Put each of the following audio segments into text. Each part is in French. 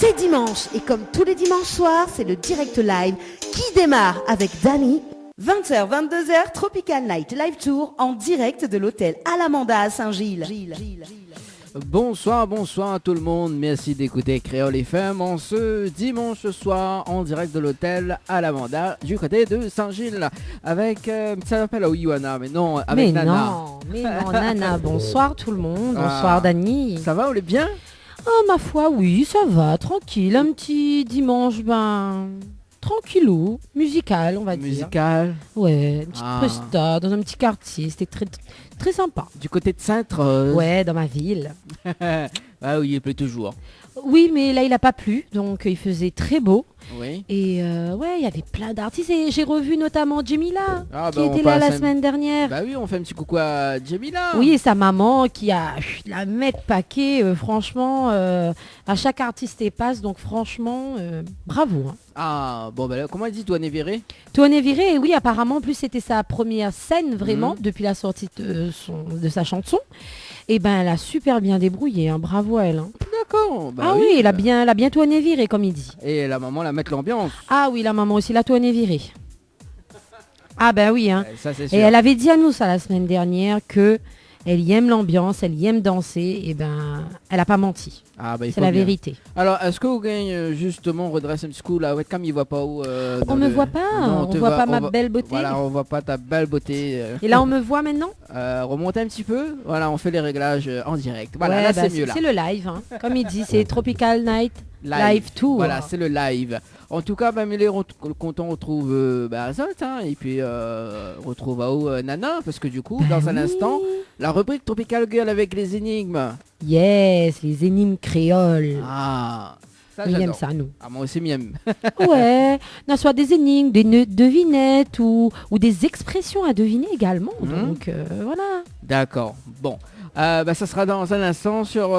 C'est dimanche et comme tous les dimanches soirs, c'est le direct live qui démarre avec Dani. 20h, 22h, Tropical Night Live Tour en direct de l'hôtel Alamanda à Saint-Gilles. Bonsoir à tout le monde, merci d'écouter Créole FM en ce dimanche soir en direct de l'hôtel Alamanda du côté de Saint-Gilles avec, ça s'appelle Oyuana, mais non, avec Nana. Mais non, Nana, bonsoir tout le monde, bonsoir Dani. Ça va, on est bien? Oh ma foi, oui, ça va, tranquille, un petit dimanche, tranquillou, musical, on va dire. Musical. Ouais, une petite presta dans un petit quartier, c'était très, très sympa. Du côté de Sainte-Rose. Ouais, dans ma ville. Ah oui, il pleut toujours. Oui, mais là, il n'a pas plu, donc il faisait très beau. Oui. Et ouais, il y avait plein d'artistes. Et j'ai revu notamment Jemila, qui on était là la passe semaine dernière. Bah oui, on fait un petit coucou à Jemila. Oui, et sa maman qui a la mettre paquet, franchement, à chaque artiste et passe, donc franchement, bravo. Hein. Ah, bon, bah, comment elle dit, Douane Viré? Douane Viré, oui, apparemment, en plus, c'était sa première scène, vraiment, depuis la sortie de sa chanson. Et ben, elle a super bien débrouillé, hein, bravo à elle. Hein. D'accord. Bah ah oui, elle a bien Douane Viré, comme il dit. Et la maman la mettre l'ambiance. Ah oui, la maman aussi, la Douane Viré. Ah ben oui, hein. Ça, c'est sûr. Et elle avait dit à nous ça la semaine dernière que elle y aime l'ambiance, elle y aime danser, et ben elle a pas menti. Ah, bah, c'est la vérité. Alors, est-ce que vous gagnez justement redresse un petit coup la webcam, il voit pas où on me voit pas, non, on voit pas ma belle beauté. Voilà, on voit pas ta belle beauté. Et là on me voit maintenant. Remontez un petit peu. Voilà, on fait les réglages en direct. Voilà, ouais, là c'est mieux là. C'est le live, hein. Comme il dit, c'est Tropical Night Live Tour. Voilà, c'est le live. En tout cas, il est content, on retrouve Azot, hein, et puis retrouve Nana, parce que du coup, dans un instant, la rubrique Tropical Girl avec les énigmes. Yes, les énigmes créoles. Ah, ça on aime ça, nous. Ah, moi aussi, m'aime. Ouais, soit des énigmes, des devinettes ou des expressions à deviner également. Donc, voilà. D'accord, bon. Ça sera dans un instant sur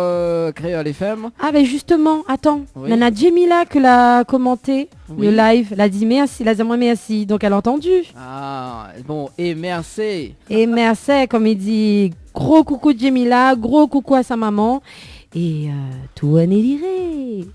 Créole FM. Ah ben justement, attends, oui. Nana Jemila que l'a commenté le live, l'a dit merci, l'a dit moi merci, donc elle a entendu. Ah bon, et merci. Et merci, comme il dit, gros coucou Jemila, gros coucou à sa maman. Et tout en est viré.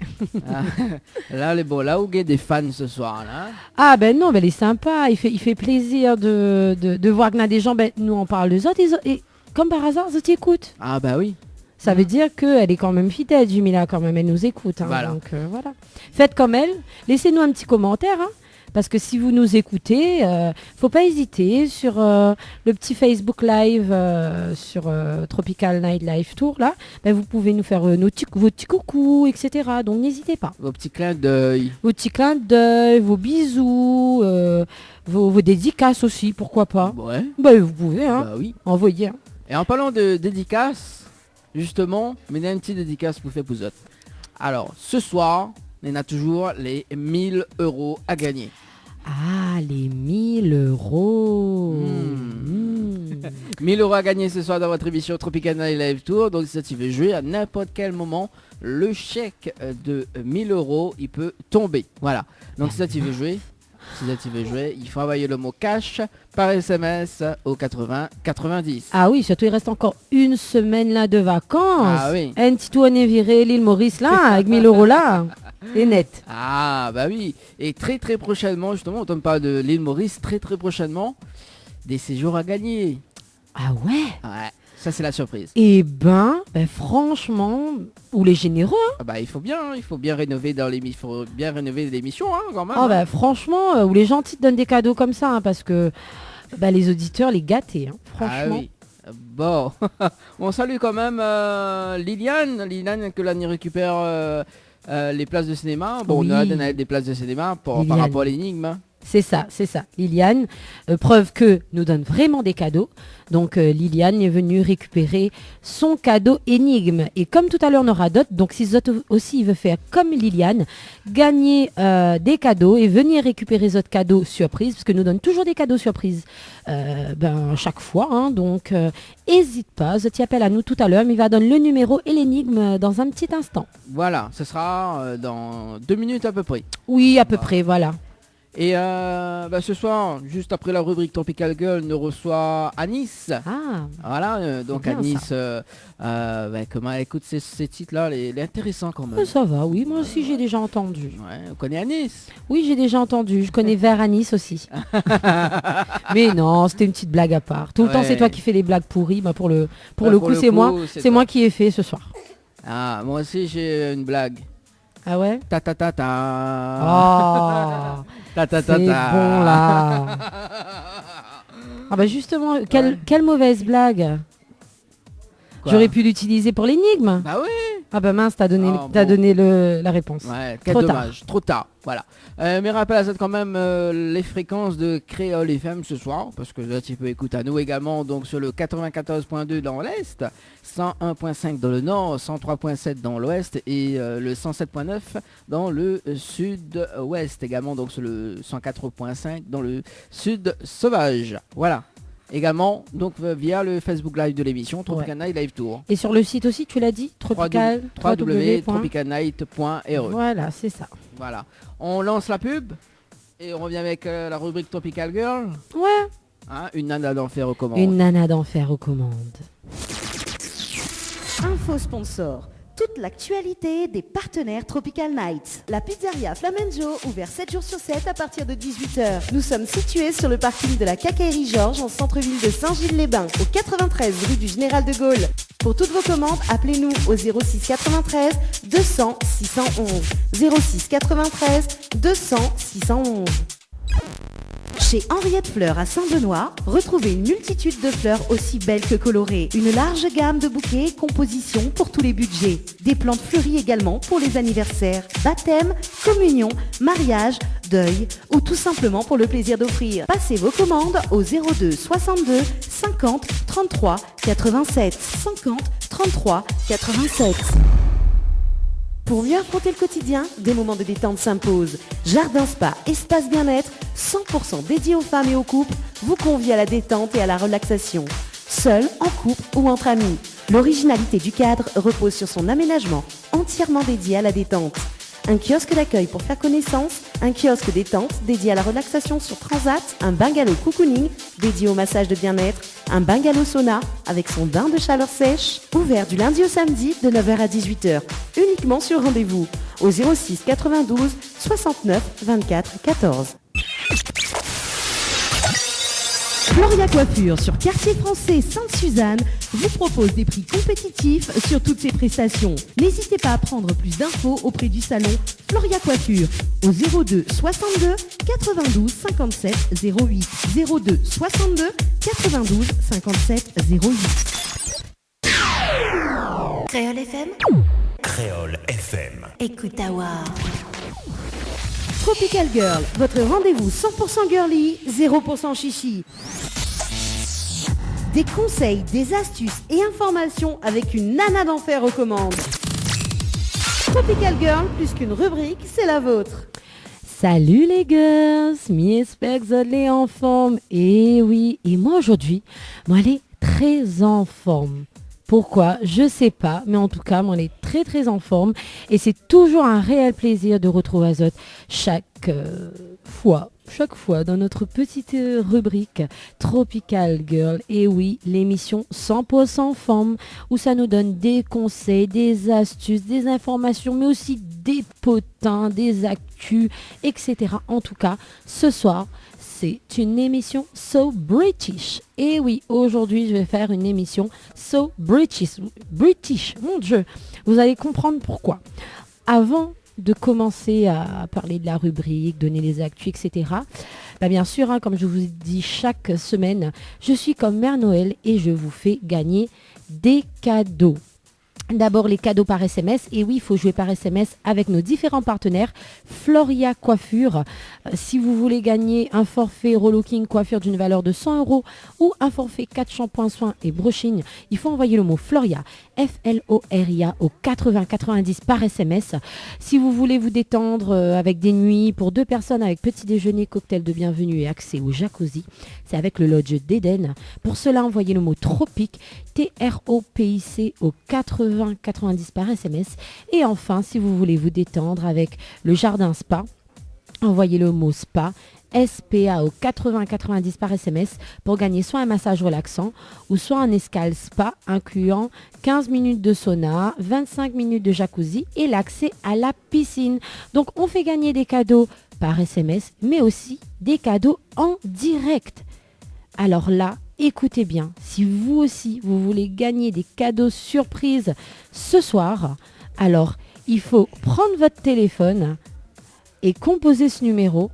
Là, là où il y a des fans ce soir là. Ah ben non, il est sympa, il fait plaisir de voir qu'il y a des gens, nous on parle des autres et comme par hasard, je t'écoute. Ah bah oui. Ça veut dire qu'elle est quand même fidèle, Jemila, quand même, elle nous écoute. Hein, voilà. Donc voilà. Faites comme elle, laissez-nous un petit commentaire, hein, parce que si vous nous écoutez, faut pas hésiter sur le petit Facebook Live sur Tropical Night Live Tour, là, vous pouvez nous faire vos petits coucous, etc. Donc n'hésitez pas. Vos petits clins d'œil. Vos petits clins d'œil, vos bisous, vos dédicaces aussi, pourquoi pas. Ouais. Vous pouvez, hein, oui. envoyer. Hein. Et en parlant de dédicaces, justement, on a une petite dédicace pour faire pour autres. Alors, ce soir, on a toujours les 1000 € à gagner. Ah, les 1000 €. 1000 € à gagner ce soir dans votre émission Tropical Night Live Tour. Donc, si tu veux jouer à n'importe quel moment, le chèque de 1000 €, il peut tomber. Voilà. Donc, si tu veux jouer, il faut envoyer le mot cash par SMS au 80 90. Ah oui, surtout il reste encore une semaine là de vacances. Ah oui. Un petit tour viré l'île Maurice là, avec 1000 € là. Et net. Ah bah oui. Et très très prochainement, justement, on me parle de l'île Maurice, très très prochainement, des séjours à gagner. Ah ouais. Ouais. Ça c'est la surprise. Et franchement, ou les généreux. Hein. Ah il faut bien rénover l'émission, hein, quand même. Ah franchement, ou les gentils te donnent des cadeaux comme ça, hein, parce que les auditeurs les gâtés, hein, franchement. Ah oui. Bon, on salue quand même Liliane que l'année récupère les places de cinéma. Bon, oui. On a donné des places de cinéma par rapport à l'énigme. C'est ça. Liliane, preuve que nous donne vraiment des cadeaux. Donc Liliane est venue récupérer son cadeau énigme. Et comme tout à l'heure on aura d'autres, donc si Zot aussi veut faire comme Liliane, gagner des cadeaux et venir récupérer les autres cadeaux surprises, parce que nous donne toujours des cadeaux surprises chaque fois. Hein, donc n'hésite pas, Zot y appelle à nous tout à l'heure, mais il va donner le numéro et l'énigme dans un petit instant. Voilà, ce sera dans 2 minutes à peu près. Oui, à peu près, voilà. Et ce soir, juste après la rubrique Tropical Girl, nous reçoit Anis. Ah, Voilà, donc bien, Anis, comment elle écoute ces titres-là, elle est intéressante quand même. ça va, oui, moi aussi j'ai déjà entendu. Ouais, on connaît Anis. Oui, j'ai déjà entendu. Je connais Vers Anis aussi. Mais non, c'était une petite blague à part. Tout le temps, Ouais. c'est toi qui fais les blagues pourries. Bah, pour le coup, c'est coup, moi. C'est toi. moi qui ai fait ce soir. Ah, moi aussi j'ai une blague. Ah ouais Ta ta ta ta. Oh, Ta ta c'est ta bon ta. là. Ah bah justement, quelle mauvaise blague. Quoi J'aurais pu l'utiliser pour l'énigme. Bah oui. Ah bah mince, t'as donné, Ah, t'as bon. donné la réponse. Ouais, quel Trop dommage, trop tard, voilà. Mais rappelle à ça quand même les fréquences de Créole FM ce soir, parce que là tu peux écouter à nous également, donc sur le 94.2 dans l'Est, 101.5 dans le Nord, 103.7 dans l'Ouest et le 107.9 dans le Sud-Ouest également, donc sur le 104.5 dans le Sud Sauvage, voilà. Également, donc via le Facebook Live de l'émission, Tropical Night Live Tour. Et sur le site aussi, tu l'as dit, www.tropicalnight.re. Voilà, c'est ça. Voilà. On lance la pub et on revient avec la rubrique Tropical Girl. Ouais. Hein, une nana d'enfer aux commandes. Une nana d'enfer aux commandes. Info sponsor. Toute l'actualité des partenaires Tropical Nights. La pizzeria Flamenjo, ouvert 7 jours sur 7 à partir de 18h. Nous sommes situés sur le parking de la Quincaillerie Georges en centre-ville de Saint-Gilles-les-Bains, au 93 rue du Général de Gaulle. Pour toutes vos commandes, appelez-nous au 06 93 200 611. 06 93 200 611. Chez Henriette Fleurs à Saint-Benoît, retrouvez une multitude de fleurs aussi belles que colorées. Une large gamme de bouquets et compositions pour tous les budgets. Des plantes fleuries également pour les anniversaires, baptêmes, communions, mariages, deuil ou tout simplement pour le plaisir d'offrir. Passez vos commandes au 02 62 50 33 87 50 33 87. Pour mieux affronter le quotidien, des moments de détente s'imposent. Jardin Spa, espace bien-être, 100% dédié aux femmes et aux couples, vous convie à la détente et à la relaxation. Seul, en couple ou entre amis. L'originalité du cadre repose sur son aménagement, entièrement dédié à la détente. Un kiosque d'accueil pour faire connaissance, un kiosque détente dédié à la relaxation sur Transat, un bungalow cocooning dédié au massage de bien-être, un bungalow sauna avec son bain de chaleur sèche, ouvert du lundi au samedi de 9h à 18h, uniquement sur rendez-vous, au 06 92 69 24 14. Floria Coiffure sur Quartier Français Sainte-Suzanne vous propose des prix compétitifs sur toutes ses prestations. N'hésitez pas à prendre plus d'infos auprès du salon Floria Coiffure au 02 62 92 57 08 02 62 92 57 08. Créole FM. Créole FM. Écoute à voir. Tropical Girl, votre rendez-vous 100% girly, 0% chichi. Des conseils, des astuces et informations avec une nana d'enfer aux commandes. Tropical Girl, plus qu'une rubrique, c'est la vôtre. Salut les girls, j'espère que vous allez en forme. Et oui, et moi aujourd'hui, moi elle est très en forme. Pourquoi? Je sais pas, mais en tout cas, moi, elle est très très en forme et c'est toujours un réel plaisir de retrouver Azote chaque fois dans notre petite rubrique Tropical Girl. Et oui, l'émission 100% forme où ça nous donne des conseils, des astuces, des informations, mais aussi des potins, des actus, etc. En tout cas, ce soir, c'est une émission So British. Et oui, aujourd'hui, je vais faire une émission So British. British, mon Dieu. Vous allez comprendre pourquoi. Avant de commencer à parler de la rubrique, donner les actus, etc. Bah bien sûr, hein, comme je vous dis chaque semaine, je suis comme Mère Noël et je vous fais gagner des cadeaux. D'abord les cadeaux par SMS, et oui il faut jouer par SMS avec nos différents partenaires. Floria Coiffure, si vous voulez gagner un forfait relooking coiffure d'une valeur de 100 € ou un forfait 4 shampoings, soins et brushing, il faut envoyer le mot Floria, Floria au 8090 par SMS. Si vous voulez vous détendre avec des nuits pour 2 personnes avec petit déjeuner, cocktail de bienvenue et accès au jacuzzi, c'est avec le lodge d'Eden. Pour cela, envoyez le mot tropique, TROPIC au 8090 par SMS. Et enfin, si vous voulez vous détendre avec le jardin spa, envoyez le mot SPA, SPA au 80-90 par SMS pour gagner soit un massage relaxant ou soit un escale spa incluant 15 minutes de sauna, 25 minutes de jacuzzi et l'accès à la piscine. Donc on fait gagner des cadeaux par SMS mais aussi des cadeaux en direct. Alors là, écoutez bien, si vous aussi vous voulez gagner des cadeaux surprises ce soir, alors il faut prendre votre téléphone et composer ce numéro.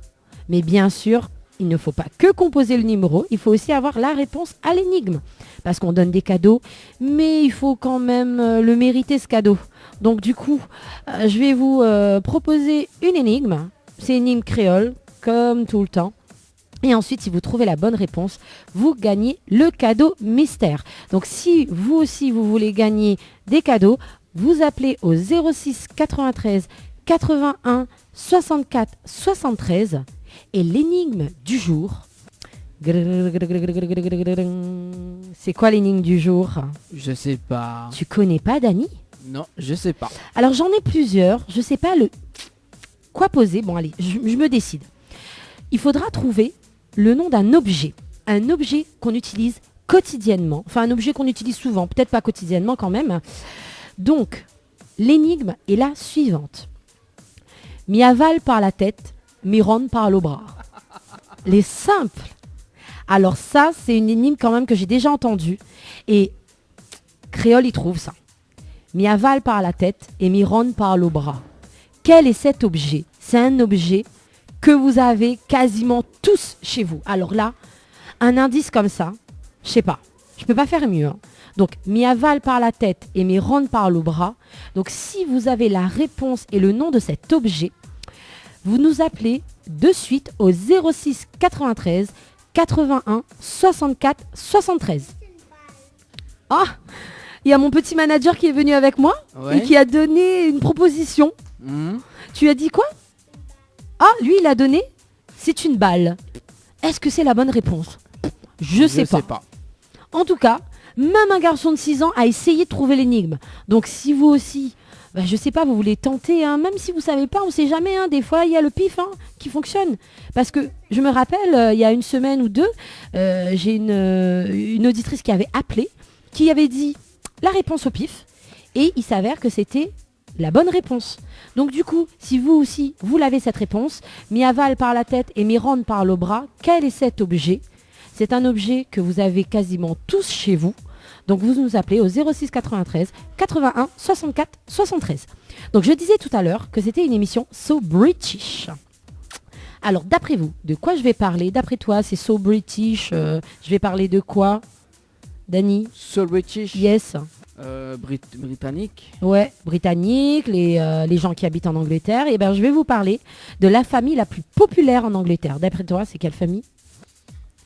Mais bien sûr, il ne faut pas que composer le numéro, il faut aussi avoir la réponse à l'énigme. Parce qu'on donne des cadeaux, mais il faut quand même le mériter ce cadeau. Donc du coup, je vais vous proposer une énigme. C'est une énigme créole, comme tout le temps. Et ensuite, si vous trouvez la bonne réponse, vous gagnez le cadeau mystère. Donc si vous aussi, vous voulez gagner des cadeaux, vous appelez au 06 93 81 64 73. Et l'énigme du jour, c'est quoi l'énigme du jour? Je sais pas. Tu connais pas, Dani? Non, je sais pas. Alors j'en ai plusieurs, je sais pas quoi poser. Bon allez, je me décide. Il faudra trouver le nom d'un objet. Un objet qu'on utilise quotidiennement. Enfin un objet qu'on utilise souvent, peut-être pas quotidiennement quand même. Donc, l'énigme est la suivante. Mi avale par la tête, mi ronde par le bras. Les simples. Alors ça, c'est une énigme quand même que j'ai déjà entendue. Et Créole, il trouve ça. Mi avale par la tête et mi ronde par le bras. Quel est cet objet? C'est un objet que vous avez quasiment tous chez vous. Alors là, un indice comme ça, je sais pas. Je peux pas faire mieux. Hein. Donc, mi avale par la tête et mi ronde par le bras. Donc, si vous avez la réponse et le nom de cet objet, vous nous appelez de suite au 06 93 81 64 73. Ah, il y a mon petit manager qui est venu avec moi et qui a donné une proposition. Tu as dit quoi? Ah, lui, il a donné, c'est une balle. Est-ce que c'est la bonne réponse? Je sais pas. En tout cas, même un garçon de 6 ans a essayé de trouver l'énigme. Donc si vous aussi, je sais pas, vous voulez tenter, hein, même si vous savez pas, on sait jamais, hein, des fois il y a le pif qui fonctionne. Parce que je me rappelle, il y a une semaine ou deux, j'ai une auditrice qui avait appelé, qui avait dit la réponse au pif, et il s'avère que c'était la bonne réponse. Donc du coup, si vous aussi, vous l'avez cette réponse, mi avale par la tête et mi ronde par le bras, quel est cet objet? C'est un objet que vous avez quasiment tous chez vous. Donc vous nous appelez au 06 93 81 64 73. Donc je disais tout à l'heure que c'était une émission So British. Alors d'après vous, de quoi je vais parler? D'après toi, c'est So British. Je vais parler de quoi, Dani? So British. Yes. Britannique. Ouais, britannique, les gens qui habitent en Angleterre. Et ben je vais vous parler de la famille la plus populaire en Angleterre. D'après toi, c'est quelle famille?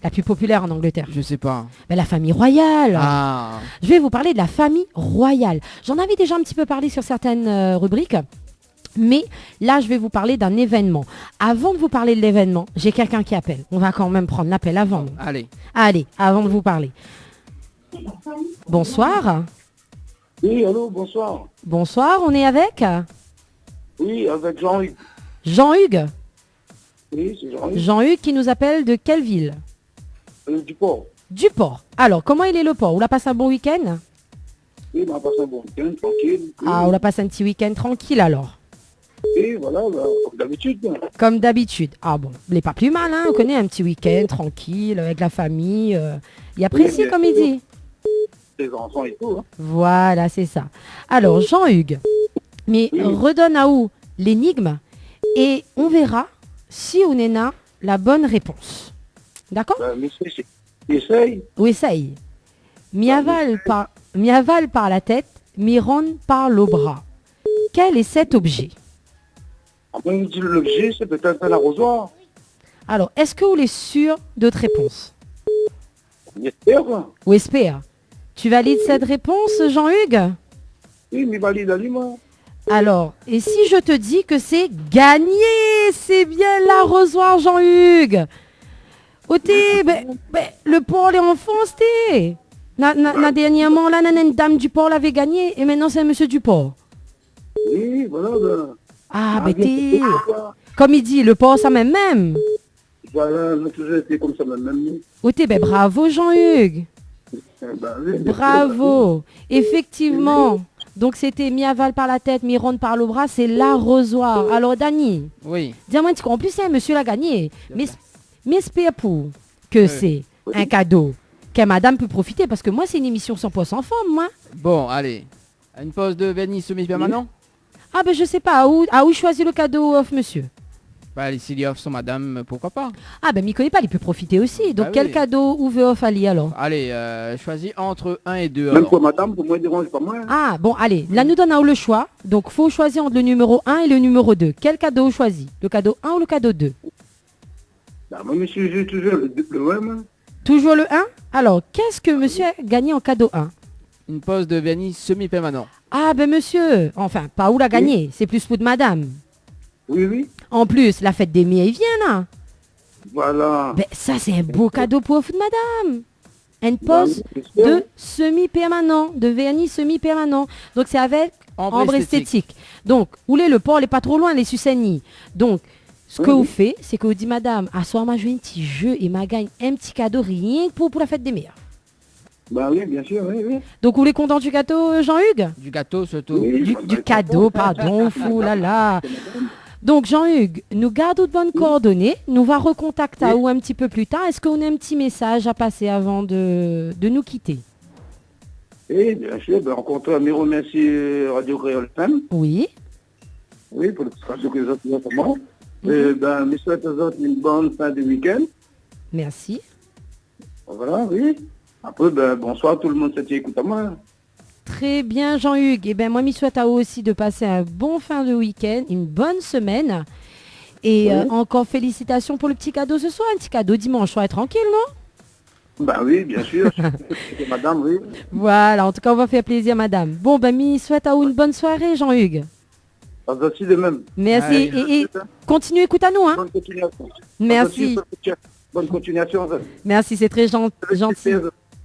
La plus populaire en Angleterre? Je sais pas. Ben, la famille royale. Ah. Je vais vous parler de la famille royale. J'en avais déjà un petit peu parlé sur certaines rubriques. Mais là, je vais vous parler d'un événement. Avant de vous parler de l'événement, j'ai quelqu'un qui appelle. On va quand même prendre l'appel avant. Allez. Allez, avant de vous parler. Bonsoir. Oui, allô, bonsoir. Bonsoir, on est avec Oui, avec Jean-Hugues. Jean-Hugues. Oui, c'est Jean-Hugues. Jean-Hugues qui nous appelle de quelle ville? Du port. Du port. Alors, comment il est le port? On a passé un bon week-end? Oui, on a passé un bon week-end, tranquille. Oui. Ah, on a passé un petit week-end tranquille alors. Et voilà, comme d'habitude. Comme d'habitude. Ah bon, il n'est pas plus mal, hein. On connaît un petit week-end tranquille avec la famille. Il apprécie, bien comme il sûr. dit. Les enfants et tout. Hein. Voilà, c'est ça. Alors, Jean-Hugues, mais redonne à où l'énigme et on verra si on est là la bonne réponse. D'accord? Mais essaye. Ou essaye. Mi avale par la tête, mi ronde par le bras. Quel est cet objet? On me dit l'objet, c'est peut-être un arrosoir. Alors, est-ce que vous êtes sûr de votre réponse? J'espère, quoi. Ou espère? Tu valides cette réponse, Jean-Hugues? Oui, mais valide à lui, moi. Alors, et si je te dis que c'est gagné? C'est bien l'arrosoir, Jean-Hugues. Oté, le port est en France, t'es. Dernièrement, là, une dame du port l'avait gagné et maintenant c'est un monsieur du port. Oui, voilà. Ah, ben t'es... Comme il dit, le porc, ça même. Voilà, on a toujours été comme ça, même. Oh, t'es, ben bravo Jean-Hugues. Oui, Bravo. Effectivement. Donc c'était mi-aval par la tête, mi-ronde par le bras, c'est l'arrosoir. Alors Dani, Oui. dis-moi un petit coup. En plus, monsieur l'a gagné. Mais espère pour que c'est un cadeau que madame peut profiter. Parce que moi, c'est une émission 100% forme, moi. Bon, allez. Une pause de vernis semi-permanent. Ah ben je sais pas, à où choisir le cadeau off, monsieur. Bah, allez, s'il y offre son madame, pourquoi pas. Ah ben m'y connaît pas, il peut profiter aussi. Donc Bah quel oui. cadeau ou veut off Ali alors? Allez, choisis entre 1 et 2. Même Alors. pour madame, pour moi, il dérange pas moi. Ah bon, allez, là nous donnons le choix. Donc faut choisir entre le numéro 1 et le numéro 2. Quel cadeau choisit? Le cadeau 1 ou le cadeau 2? Bah, moi, monsieur, j'ai toujours le même. Toujours le 1? Alors, qu'est-ce que monsieur a gagné en cadeau 1? Une pause de vernis semi-permanent. Ah ben monsieur, enfin, pas où l'a gagné, c'est plus pour de madame. Oui. En plus, la fête des miens, il vient là. Voilà. Ben ça, c'est un beau cadeau pour de madame. Une Bah pause oui, c'est sûr. de semi-permanent, de vernis semi-permanent. Donc c'est avec ambre esthétique. Donc, où le port n'est pas trop loin, les Suceni. Donc, ce que vous faites, c'est que vous dites, madame, à soir, m'a joué un petit jeu et m'a gagné un petit cadeau rien que pour la fête des mères. Bah oui, bien sûr, oui. Donc, vous les contents du gâteau, Jean-Hugues? Du gâteau surtout. Oui. Du cadeau, pardon, fou là là. Donc, Jean-Hugues, nous gardons de bonnes coordonnées. Nous va recontacter à vous un petit peu plus tard. Est-ce qu'on a un petit message à passer avant de nous quitter? Et bien sûr, ben, encore un mes remercie Radio Créole FM. Oui. Oui, pour le Radio Créole FM notamment. Et ben, mes souhaite aux autres une bonne fin de week-end. Merci. Voilà, oui. Après, ben, bonsoir tout le monde, c'était écoute à moi. Très bien, Jean-Hugues. Et bien, moi, je souhaite à vous aussi de passer un bon fin de week-end, une bonne semaine. Et encore félicitations pour le petit cadeau ce soir. Un petit cadeau dimanche soir, tranquille, non? Ben oui, bien sûr. C'est madame, oui. Voilà, en tout cas, on va faire plaisir, madame. Bon, ben, je souhaite à vous une bonne soirée, Jean-Hugues. Ça aussi de même. Merci. Allez. Et continuez, écoute à nous, hein. Bonne continuation. Merci. Bonne continuation. Merci, c'est très gentil.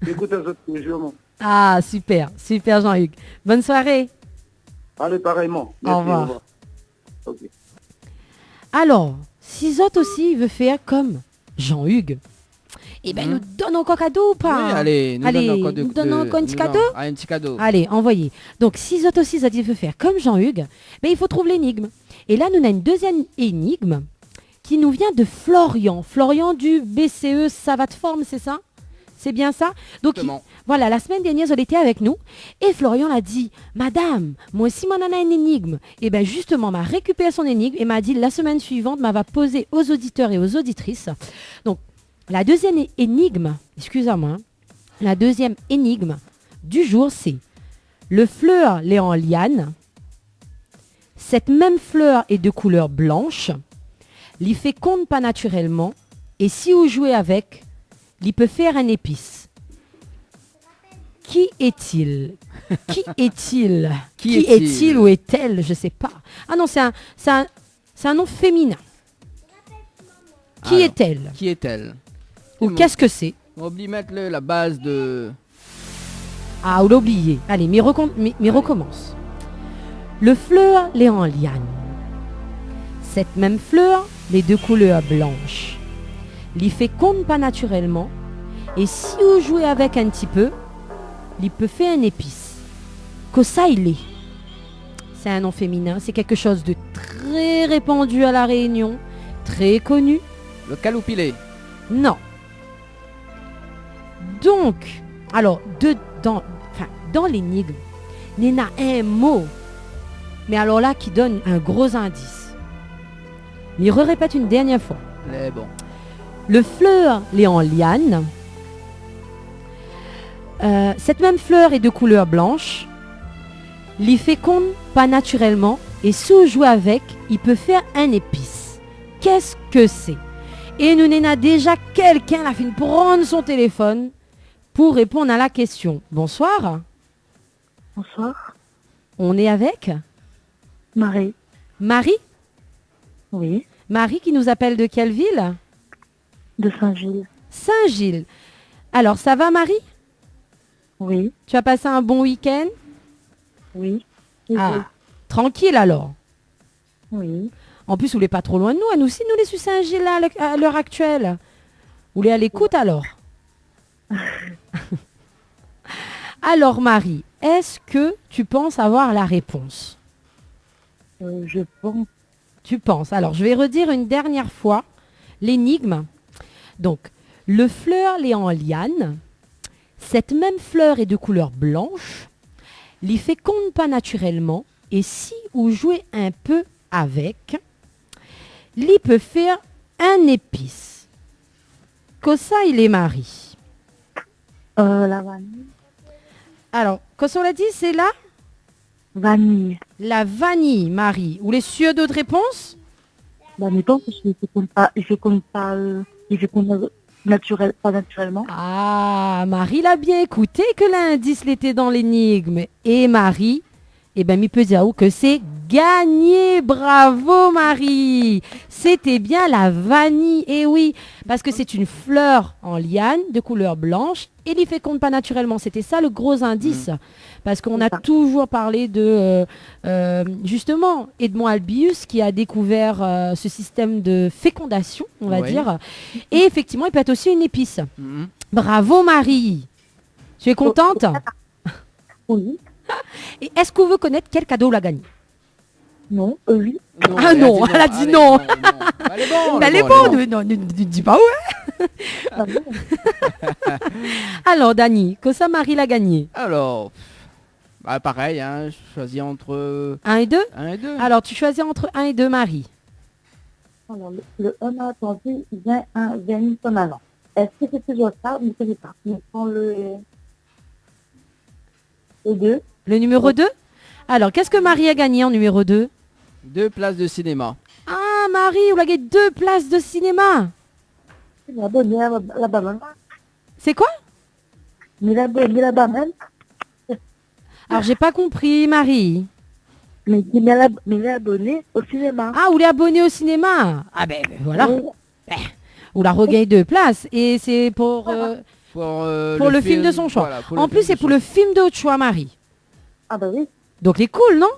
Écoute aux autres tous les jours. Ah, super, super, Jean-Hugues. Bonne soirée. Allez, pareillement. Au revoir. Ok. Alors, si Zot aussi veut faire comme Jean-Hugues, eh ben, nous donne encore cadeau ou pas? Oui, allez, nous donne encore un petit cadeau. Un petit cadeau. Allez, envoyez. Donc, si Zot aussi veut faire comme Jean-Hugues, ben, il faut trouver l'énigme. Et là, nous avons une deuxième énigme qui nous vient de Florian. Florian du BCE Savate Forme, c'est ça? C'est bien ça? Donc, voilà, la semaine dernière, elle était avec nous et Florian l'a dit, madame, moi aussi, m'en en a une énigme. Et bien, justement, m'a récupéré son énigme et m'a dit, la semaine suivante, m'a va poser aux auditeurs et aux auditrices. Donc, la deuxième énigme, excusez-moi, la deuxième énigme du jour, c'est le fleur l'est en liane. Cette même fleur est de couleur blanche. L'y féconde pas naturellement. Et si vous jouez avec, il peut faire un épice. Qui est-il? Qui est-il? Qui est-il ou est-elle? Je sais pas. Ah non, c'est un nom féminin. Qui est-elle? Qui est-elle? Ou qu'est-ce que c'est? On oublie mettre la base de... Ah, on l'a oublié. Allez, mais recommence. Le fleur l'est en liane. Cette même fleur, les deux couleurs blanches. L'y féconde pas naturellement. Et si vous jouez avec un petit peu, il peut faire un épice. Que ça, il est. C'est un nom féminin. C'est quelque chose de très répandu à La Réunion. Très connu. Le caloupilé. Non. Donc, alors, dans l'énigme, il y a un mot. Mais alors là, qui donne un gros indice. Il répète une dernière fois. Mais bon. Le fleur l'est en liane. Cette même fleur est de couleur blanche. L'y féconde pas naturellement. Et si on joue avec, il peut faire un épice. Qu'est-ce que c'est? Et nous n'en a déjà quelqu'un qui a fait prendre son téléphone pour répondre à la question. Bonsoir. Bonsoir. On est avec Marie. Marie? Oui. Marie qui nous appelle de quelle ville? De Saint-Gilles. Saint-Gilles. Alors, ça va Marie? Oui. Tu as passé un bon week-end? Oui. Ah, tranquille alors. Oui. En plus, vous voulez pas trop loin de nous. À nous aussi, nous les Sucingers là à l'heure actuelle. Vous voulez à l'écoute alors? Alors Marie, est-ce que tu penses avoir la réponse? Je pense. Tu penses. Alors, je vais redire une dernière fois l'énigme. Donc, le fleur l'est en liane. Cette même fleur est de couleur blanche. L'y féconde pas naturellement. Et si vous jouez un peu avec, l'y peut faire un épice. Que ça, il est Marie. La vanille. Alors, qu'est-ce qu'on l'a dit, c'est là Vanille. la vanille, Marie. Ou les cieux d'autres réponses? Mais pense que il féconde pas, pas naturellement. Ah, Marie l'a bien écouté que l'indice l'était dans l'énigme. Et Marie, eh ben, il peut dire que c'est gagné. Bravo, Marie. C'était bien la vanille. Et oui, parce que c'est une fleur en liane de couleur blanche et il féconde pas naturellement. C'était ça le gros indice. Parce qu'on a toujours parlé de, justement, Edmond Albius qui a découvert ce système de fécondation, on va dire. Et effectivement, il peut être aussi une épice. Bravo, Marie. Tu es contente? Oui. Et est-ce qu'on veut connaître quel cadeau on a gagné? Non. Oui. Non, Ah non, elle a dit Allez, non. Elle est bonne. Mais elle est bonne. Non, ne dis pas ouais. Ah bon. Alors, Dani, que ça, Marie l'a gagné? Alors, bah, pareil, hein, je choisis entre 1 et 2? 1 et 2. Alors, tu choisis entre 1 et 2, Marie. Alors, le homme attendu vient s'en allant. Est-ce que c'est toujours ça ou c'est pas? On prend le 2. Le numéro 2? Alors, qu'est-ce que Marie a gagné en numéro 2? 2 places de cinéma. Ah, Marie, on a gagné 2 places de cinéma. Il a abonné là-bas même. C'est quoi? Mais il a abonné là-bas même. Alors, j'ai pas compris, Marie. Mais il est abonné au cinéma. Ah, vous l'avez abonné au cinéma? Ah ben voilà. Oui. Vous la regagné 2 places. Et c'est pour le film de son choix. Voilà, pour le En film plus, de c'est son pour le film de votre choix, Marie. Ah bah oui. Donc, c'est cool, non?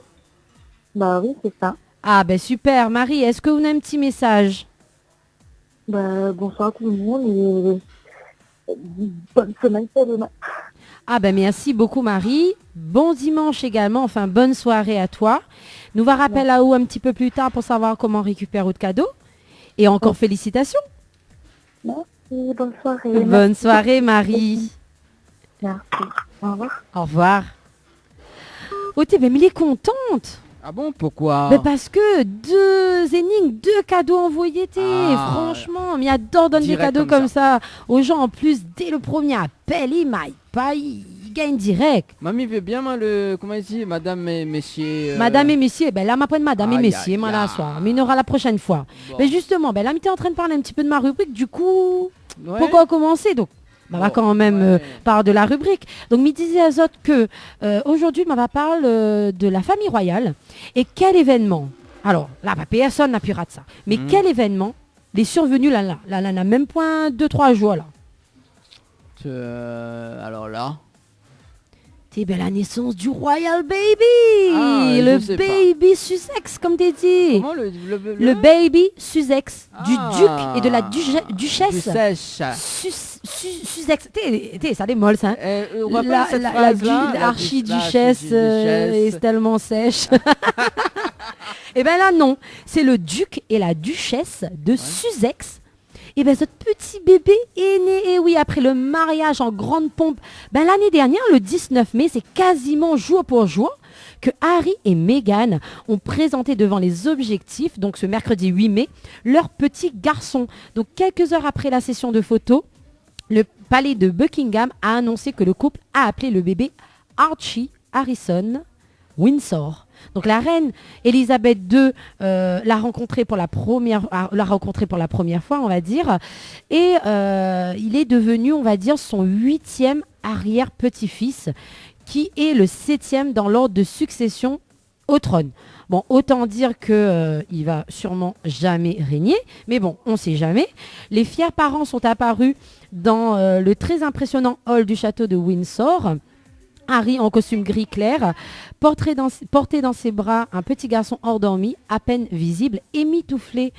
Bah oui, c'est ça. Ah ben super. Marie, est-ce que vous avez un petit message? Bah bonsoir tout le monde et bonne semaine pour demain. Ah ben merci beaucoup, Marie. Bon dimanche également. Enfin, bonne soirée à toi. Nous va rappeler à où un petit peu plus tard pour savoir comment récupérer votre cadeau. Et encore félicitations. Merci, bonne soirée. Bonne soirée, Marie. Merci. Au revoir. Au revoir. Oh, mais il est contente. Ah bon, pourquoi? Mais parce que 2 énigmes, 2 cadeaux envoyés, franchement, mais adore donner des Direct cadeaux comme ça aux gens. En plus, dès le premier appel, il m'aille pas, il gagne direct. Mamie veut bien, moi, le... Comment il dit? Madame et messieurs... Madame et messieurs, ben là, m'apprenne madame et Aïe, messieurs, aïe, moi là, aïe. soir. Mais il y en aura la prochaine fois. Bon. Mais justement, ben là, tu es en train de parler un petit peu de ma rubrique, du coup, Ouais. pourquoi commencer? Donc, on va Bon, quand même ouais. parler de la rubrique. Donc, me disait Azot que aujourd'hui, on va parler de la famille royale. Et quel événement? Alors, là, bah, personne n'a pu rater ça. Mais quel événement les survenus là, n'a même point 2-3 jours là. Alors là... C'est bien la naissance du Royal Baby, Ah, le je sais pas. Baby Sussex, comme t'es dit. Comment Le Baby Sussex, du Ah. duc et de la duchesse. Du sèche. Sussex, ça des molles, ça. Hein. On va pas cette phrase-là, L'archiduchesse est tellement sèche. Et bien là, non. C'est le duc et la duchesse de Sussex. Et bien, ce petit bébé est né, et oui, après le mariage en grande pompe. Ben, l'année dernière, le 19 mai, c'est quasiment jour pour jour que Harry et Meghan ont présenté devant les objectifs, donc ce mercredi 8 mai, leur petit garçon. Donc, quelques heures après la session de photos, le palais de Buckingham a annoncé que le couple a appelé le bébé Archie Harrison Windsor. Donc la reine Elisabeth II l'a rencontré pour la première fois, on va dire, et il est devenu, on va dire, son 8e arrière-petit-fils, qui est le 7e dans l'ordre de succession au trône. Bon, autant dire que il va sûrement jamais régner, mais bon, on ne sait jamais. Les fiers parents sont apparus dans le très impressionnant hall du château de Windsor. Harry en costume gris clair, porté dans ses bras un petit garçon endormi, à peine visible, et mitouflé,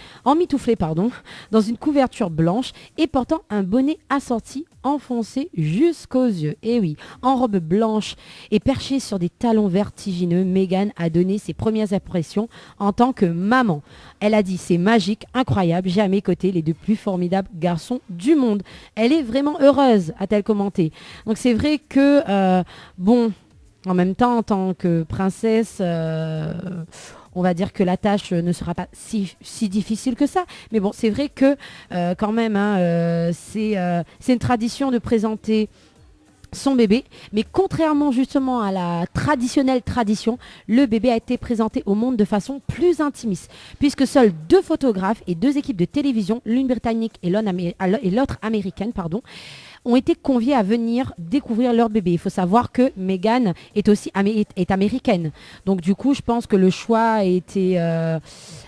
dans une couverture blanche et portant un bonnet assorti enfoncé jusqu'aux yeux. Et oui, en robe blanche et perchée sur des talons vertigineux, Meghan a donné ses premières impressions en tant que maman. Elle a dit: c'est magique, incroyable, j'ai à mes côtés les deux plus formidables garçons du monde. Elle est vraiment heureuse, a-t-elle commenté. Donc c'est vrai que, en même temps, en tant que princesse, on va dire que la tâche ne sera pas si difficile que ça. Mais bon, c'est vrai que quand même, c'est une tradition de présenter son bébé. Mais contrairement justement à la traditionnelle tradition, le bébé a été présenté au monde de façon plus intimiste. Puisque seuls 2 photographes et 2 équipes de télévision, l'une britannique et l'autre américaine, ont été conviés à venir découvrir leur bébé. Il faut savoir que Meghan est aussi est américaine. Donc du coup, je pense que le choix a été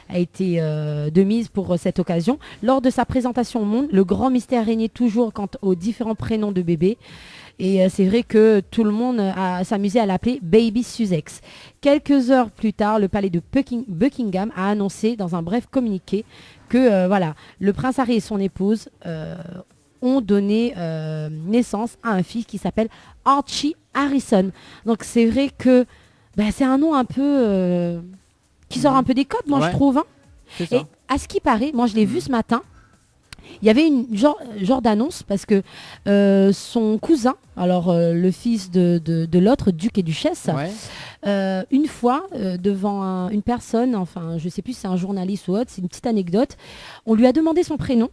de mise pour cette occasion. Lors de sa présentation au monde, le grand mystère régnait toujours quant aux différents prénoms de bébé. Et c'est vrai que tout le monde s'amusait à l'appeler Baby Sussex. Quelques heures plus tard, le palais de Buckingham a annoncé dans un bref communiqué que le prince Harry et son épouse ont donné naissance à un fils qui s'appelle Archie Harrison. Donc c'est vrai que c'est un nom un peu qui sort un peu des codes, moi je trouve. C'est ça. Et à ce qui paraît, moi je l'ai vu ce matin, il y avait une genre d'annonce parce que son cousin, alors le fils de l'autre, duc et duchesse, une fois devant une personne, enfin je sais plus si c'est un journaliste ou autre, c'est une petite anecdote, on lui a demandé son prénom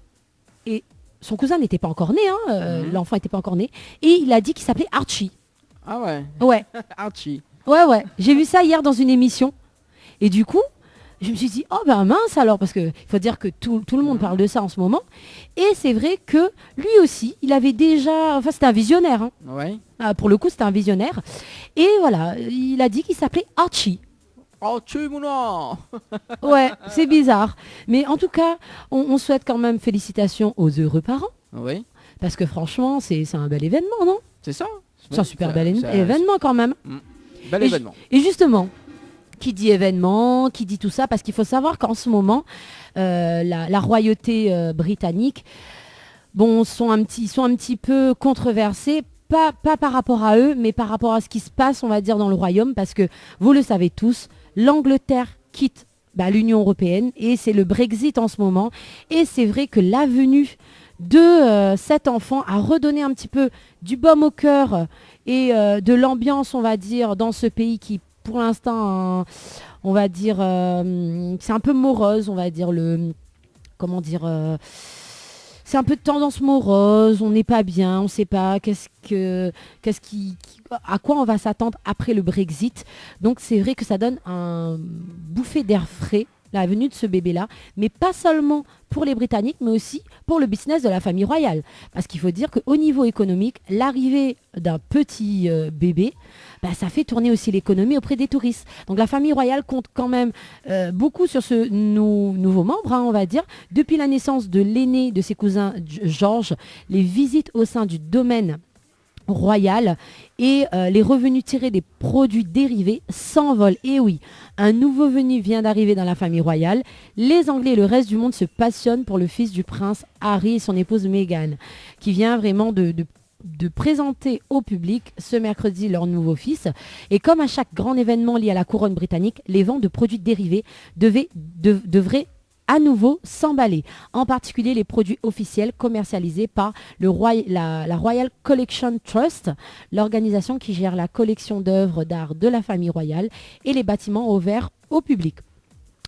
et son cousin n'était pas encore né, l'enfant n'était pas encore né, et il a dit qu'il s'appelait Archie. Ah ouais. Ouais. Archie. Ouais. J'ai vu ça hier dans une émission. Et du coup, je me suis dit, oh ben mince alors, parce qu'il faut dire que tout le monde parle de ça en ce moment. Et c'est vrai que lui aussi, il avait déjà... Enfin, c'était un visionnaire. Ouais. Pour le coup, c'était un visionnaire. Et voilà, il a dit qu'il s'appelait Archie. Archie, mon nom. Ouais, c'est bizarre. Mais en tout cas, on souhaite quand même félicitations aux heureux parents. Oui. Parce que franchement, c'est un bel événement, non? C'est ça. C'est un super bel événement quand même. Bel événement. Et justement, qui dit événement, qui dit tout ça, parce qu'il faut savoir qu'en ce moment, la royauté britannique, sont un petit peu controversés, pas par rapport à eux, mais par rapport à ce qui se passe, on va dire, dans le royaume, parce que vous le savez tous, l'Angleterre quitte l'Union européenne et c'est le Brexit en ce moment. Et c'est vrai que la venue de cet enfant a redonné un petit peu du baume au cœur et de l'ambiance, on va dire, dans ce pays qui, pour l'instant, on va dire, c'est un peu morose, on va dire, c'est un peu de tendance morose, on n'est pas bien, on ne sait pas à quoi on va s'attendre après le Brexit. Donc c'est vrai que ça donne un bouffée d'air frais, la venue de ce bébé-là, mais pas seulement pour les Britanniques, mais aussi pour le business de la famille royale. Parce qu'il faut dire qu'au niveau économique, l'arrivée d'un petit bébé, ça fait tourner aussi l'économie auprès des touristes. Donc la famille royale compte quand même beaucoup sur ce nouveau membre, on va dire. Depuis la naissance de l'aîné de ses cousins George, les visites au sein du domaine royal et les revenus tirés des produits dérivés s'envolent. Et oui, un nouveau venu vient d'arriver dans la famille royale. Les Anglais et le reste du monde se passionnent pour le fils du prince Harry et son épouse Meghan, qui vient vraiment de présenter au public ce mercredi leur nouveau fils. Et comme à chaque grand événement lié à la couronne britannique, les ventes de produits dérivés devraient à nouveau s'emballer, en particulier les produits officiels commercialisés par la Royal Collection Trust, l'organisation qui gère la collection d'œuvres d'art de la famille royale et les bâtiments ouverts au public.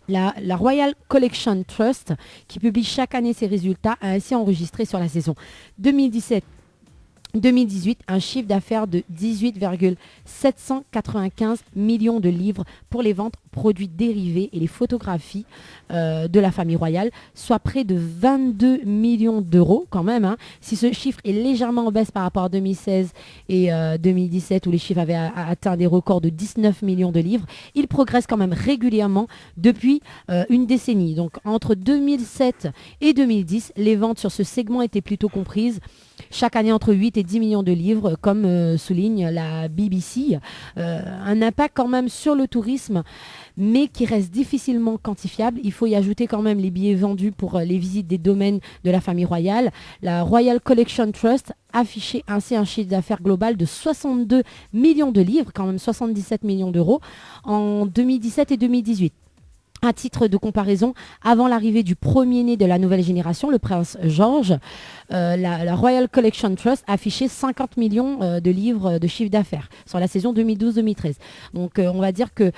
La Royal Collection Trust, qui publie chaque année ses résultats, a ainsi enregistré sur la saison 2017-2018 un chiffre d'affaires de 18,795 millions de livres pour les ventes produits dérivés et les photographies de la famille royale, soit près de 22 millions d'euros quand même. Si ce chiffre est légèrement en baisse par rapport à 2016 et 2017 où les chiffres avaient atteint des records de 19 millions de livres, il progresse quand même régulièrement depuis une décennie. Donc entre 2007 et 2010, les ventes sur ce segment étaient plutôt comprises chaque année entre 8 et 10 millions de livres, comme souligne la BBC. Un impact quand même sur le tourisme, mais qui reste difficilement quantifiable. Il faut y ajouter quand même les billets vendus pour les visites des domaines de la famille royale. La Royal Collection Trust affichait ainsi un chiffre d'affaires global de 62 millions de livres, quand même 77 millions d'euros, en 2017 et 2018. À titre de comparaison, avant l'arrivée du premier-né de la nouvelle génération, le prince George, la Royal Collection Trust affichait 50 millions de livres de chiffre d'affaires sur la saison 2012-2013. Donc on va dire que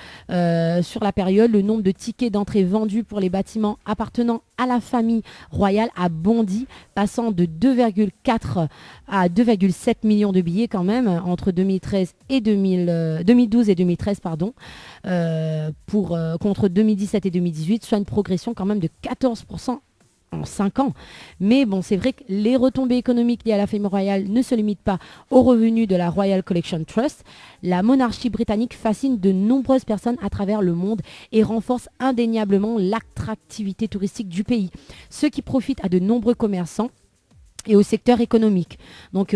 sur la période, le nombre de tickets d'entrée vendus pour les bâtiments appartenant à la famille royale a bondi, passant de 2,4 à 2,7 millions de billets quand même entre 2012 et 2013, contre 2017 et 2018, soit une progression quand même de 14% en 5 ans. Mais bon, c'est vrai que les retombées économiques liées à la famille royale ne se limitent pas aux revenus de la Royal Collection Trust. La monarchie britannique fascine de nombreuses personnes à travers le monde et renforce indéniablement l'attractivité touristique du pays, ce qui profite à de nombreux commerçants et au secteur économique. Donc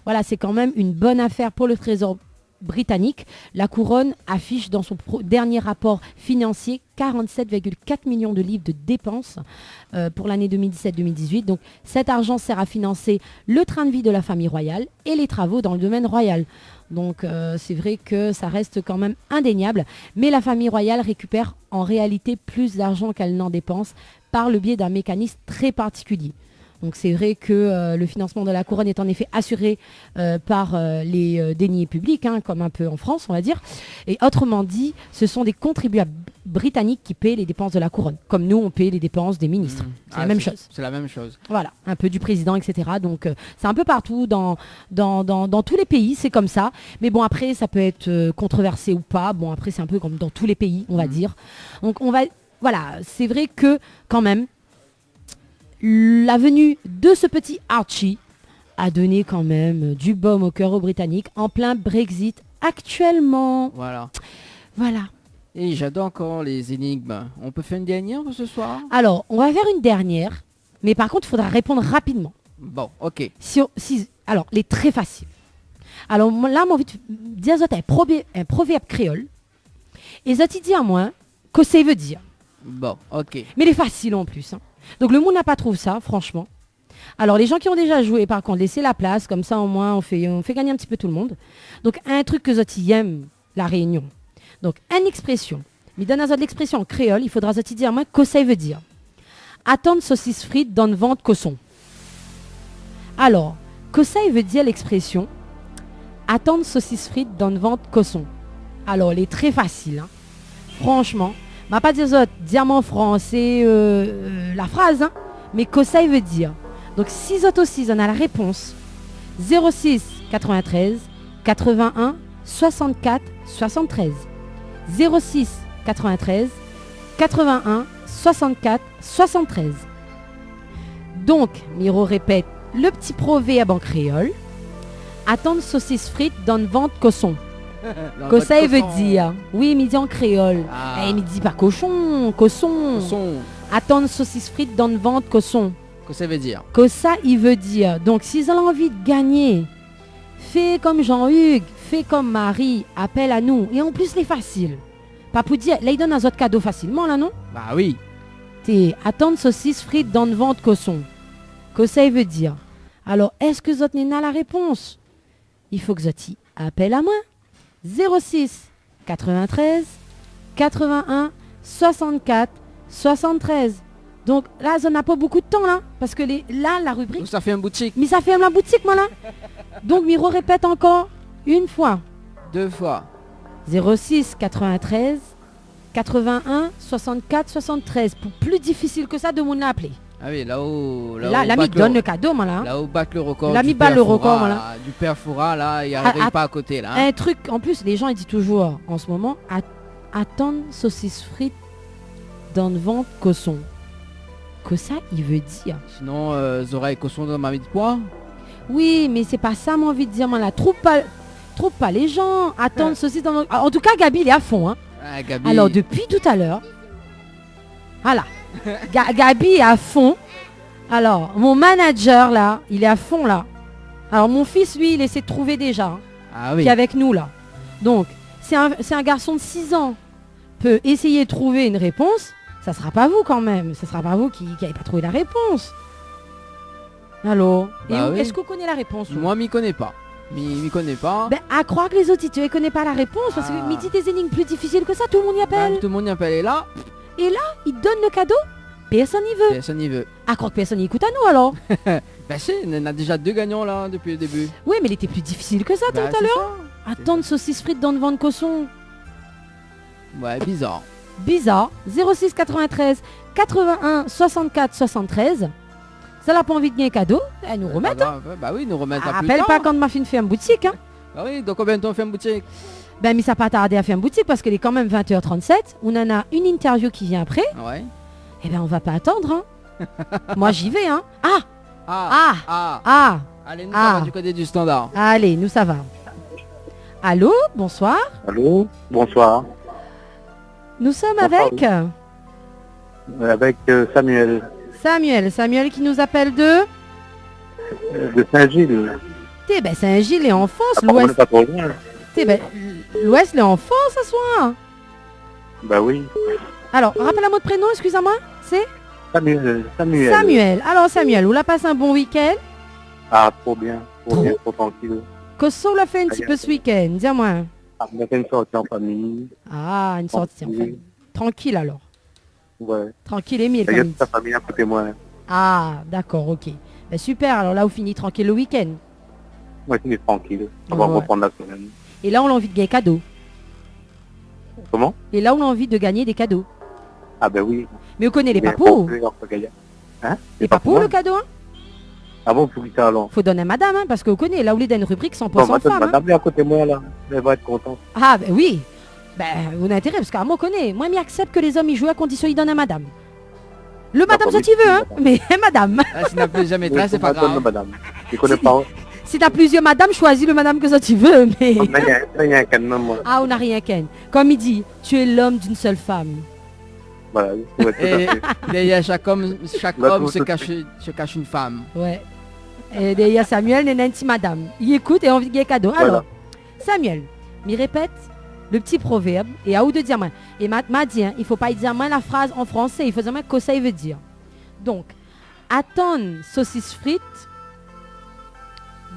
voilà, c'est quand même une bonne affaire pour le Trésor britannique. La couronne affiche dans son dernier rapport financier 47,4 millions de livres de dépenses pour l'année 2017-2018. Donc cet argent sert à financer le train de vie de la famille royale et les travaux dans le domaine royal. Donc c'est vrai que ça reste quand même indéniable, mais la famille royale récupère en réalité plus d'argent qu'elle n'en dépense par le biais d'un mécanisme très particulier. Donc c'est vrai que le financement de la couronne est en effet assuré par les deniers publics, comme un peu en France, on va dire. Et autrement dit, ce sont des contribuables britanniques qui paient les dépenses de la couronne, comme nous on paie les dépenses des ministres. C'est la même chose. C'est la même chose. Voilà, un peu du président, etc. Donc c'est un peu partout dans tous les pays, c'est comme ça. Mais bon, après, ça peut être controversé ou pas. Bon, après, c'est un peu comme dans tous les pays, on va dire. Donc voilà, c'est vrai que quand même, la venue de ce petit Archie a donné quand même du baume au cœur aux Britanniques en plein Brexit actuellement. Voilà. Et j'adore encore les énigmes. On peut faire une dernière pour ce soir? Alors, on va faire une dernière, mais par contre, il faudra répondre rapidement. Bon, ok. Alors, les très faciles. Alors là, j'ai envie de dire un proverbe créole. Et ça dit à moi que ça veut dire. Bon, ok. Mais les faciles en plus. Donc le monde n'a pas trouvé ça, franchement. Alors les gens qui ont déjà joué, par contre, laissez la place, comme ça au moins on fait gagner un petit peu tout le monde. Donc un truc que Zoti aime, la réunion. Donc une expression. Mais dans l'expression en créole, il faudra Zoti dire moi que ça veut dire. Attendre saucisse frite dans le ventre cosson. Alors, que ça veut dire l'expression attendre saucisse frite dans le ventre cosson. Alors, elle est très facile. Franchement. Je ne vais pas dire en français la phrase, mais que ça veut dire. Donc, si vous aussi, on a la réponse. 06 93 81 64 73. 06 93 81 64 73. Donc, Miro répète le petit proverbe en créole. Attendre saucisse frite dans le ventre cosson. Que ça veut dire. Oui, il me dit en créole. Il me dit pas cosson. Attendre saucisse frite dans le ventre cosson. Que ça veut dire. Que ça, il veut dire. Donc, si vous avez envie de gagner, fais comme Jean-Hugues, fais comme Marie, appelle à nous. Et en plus, c'est facile. Pas pour dire, là, il donne un autre cadeau facilement, là, non? Bah oui. Attendre saucisse frite dans le ventre cosson. Que ça, il veut dire. Alors, est-ce que vous avez la réponse? Il faut que vous appelle à moi. 06 93 81 64 73. Donc là, ça n'a pas beaucoup de temps là, parce que là, la rubrique... Donc ça fait une boutique. Mais ça fait la boutique, moi là. Donc Miro répète encore une fois. 2 fois. 06 93 81 64 73. Pour plus difficile que ça, de mon appeler. Ah oui, là-haut... L'ami donne le cadeau, moi là. Là-haut bat le record. L'ami bat le record, voilà. Du père Foura, là, il n'arrive pas à côté, là. Un truc, en plus, les gens, ils disent toujours, en ce moment, attendre saucisse frite dans le ventre cosson. Que ça, il veut dire. Sinon, oreilles cosson dans ma vie de poids. Oui, mais c'est pas ça, mon envie de dire, moi là. Trouve pas les gens. Attendre saucisse dans le ventre... En tout cas, Gabi, il est à fond, Gabi. Alors, depuis tout à l'heure, voilà. Gabi est à fond. Alors, mon manager, là, il est à fond, là. Alors mon fils, lui, il essaie de trouver déjà, hein, Ah qui oui. est avec nous là. Donc, c'est un garçon de 6 ans peut essayer de trouver une réponse, ça sera pas vous quand même. Ça sera pas vous qui n'avez pas trouvé la réponse. Allô. Bah oui. Est-ce que vous connaissez la réponse vous Moi, m'y connais pas. M'y connais pas. Ben, à croire que les autres, tu ne connais pas la réponse, parce que Ah. midi des énigmes plus difficiles que ça, tout le monde y Bah, appelle. tout le monde y appelle. Et là, Il donne le cadeau, personne n'y veut. personne n'y veut. À croire que personne n'y écoute à nous alors. Bah si, on a déjà 2 gagnants là depuis le début. Oui, mais il était plus difficile que ça tout Bah, à c'est l'heure. ça. Attendre saucisse frites dans le ventre cochon. Ouais, bizarre. Bizarre. 06 93 81 64 73. Ça n'a pas envie de gagner un cadeau, elle nous remet. Pas grave. Bah oui, nous remettre à plus Appelle tard. pas quand ma fille fait une boutique. Hein. Bah oui, donc combien de temps on fait une boutique? Ben, mais ça n'a pas tardé à faire une boutique parce qu'elle est quand même 20h37. On en a une interview qui vient après. Ouais. Eh ben, on va pas attendre. Hein. Moi, j'y vais. Hein. Ah, Ah. ah, Ah. ah. Allez, nous Ah. ça va du côté du standard. Allez, nous ça va. Allô, bonsoir. Allô, bonsoir. Nous sommes Bonsoir, avec Samuel Samuel qui nous appelle de de Saint-Gilles. Ben Saint-Gilles est en France, Apparemment, on n'est l'Ouest. pas trop loin. Ben, l'Ouest est en France ce soir. Bah oui. Alors, rappelle-moi votre prénom, excusez-moi. C'est Samuel. Samuel. Alors Samuel, vous la passez un bon week-end. Ah, trop bien. Trop. Trop tranquille. Qu'est-ce qu'on l'a fait un petit peu ce week-end? Dis-moi. Ah, on a fait une sortie en famille. Ah, une sortie en fait. Tranquille alors. Ouais. Tranquille et mille. Il y a comme il toute ta dit. famille à côté de moi. Ah, d'accord, ok. Ben, super, alors là, vous finissez tranquille le week-end. Moi, je suis tranquille. On va Ouais. reprendre la semaine. Et là, on a envie de gagner cadeaux. Comment? Et là, on a envie de gagner des cadeaux. Ah ben oui. Mais vous connaissez les Mais papous. bon, on peut gagner. Hein? Les papous, moi le cadeau, hein. Ah bon, pour qui ça alors? Faut donner à madame, hein, parce que vous connaissez, là où il y a une rubrique 100% Bon, femmes. Hein. madame est à côté de moi là. Elle va être contente. Ah, ben oui. Ben, vous avez intérêt, parce qu'à moi, on connaît. Moi, je accepte que les hommes y jouent à condition qu'ils donnent à madame. Le madame, ça mais tu veux, hein. madame. Mais madame. Ah, s'il n'a plus jamais Oui, là, c'est pas madame, grave. madame. Je connais pas. Si t'as plusieurs madames, choisis le madame que ça tu veux, mais... Là, il y a un cadenas, moi. Ah, on n'a rien qu'un. Comme il dit, tu es l'homme d'une seule femme. Voilà. Ouais, tout à Et fait. derrière chaque homme Là, se tout- cache une femme. Ouais. Et derrière Samuel, il y a une petite madame. Il écoute et a envie de gagner cadeau. Voilà. Alors, Samuel, m'y répète le petit proverbe et à où de dire moi. Et m'a dit, hein, il faut pas dire moi la phrase en français, il faut dire moi que ça il veut dire. Donc, attendre saucisse frite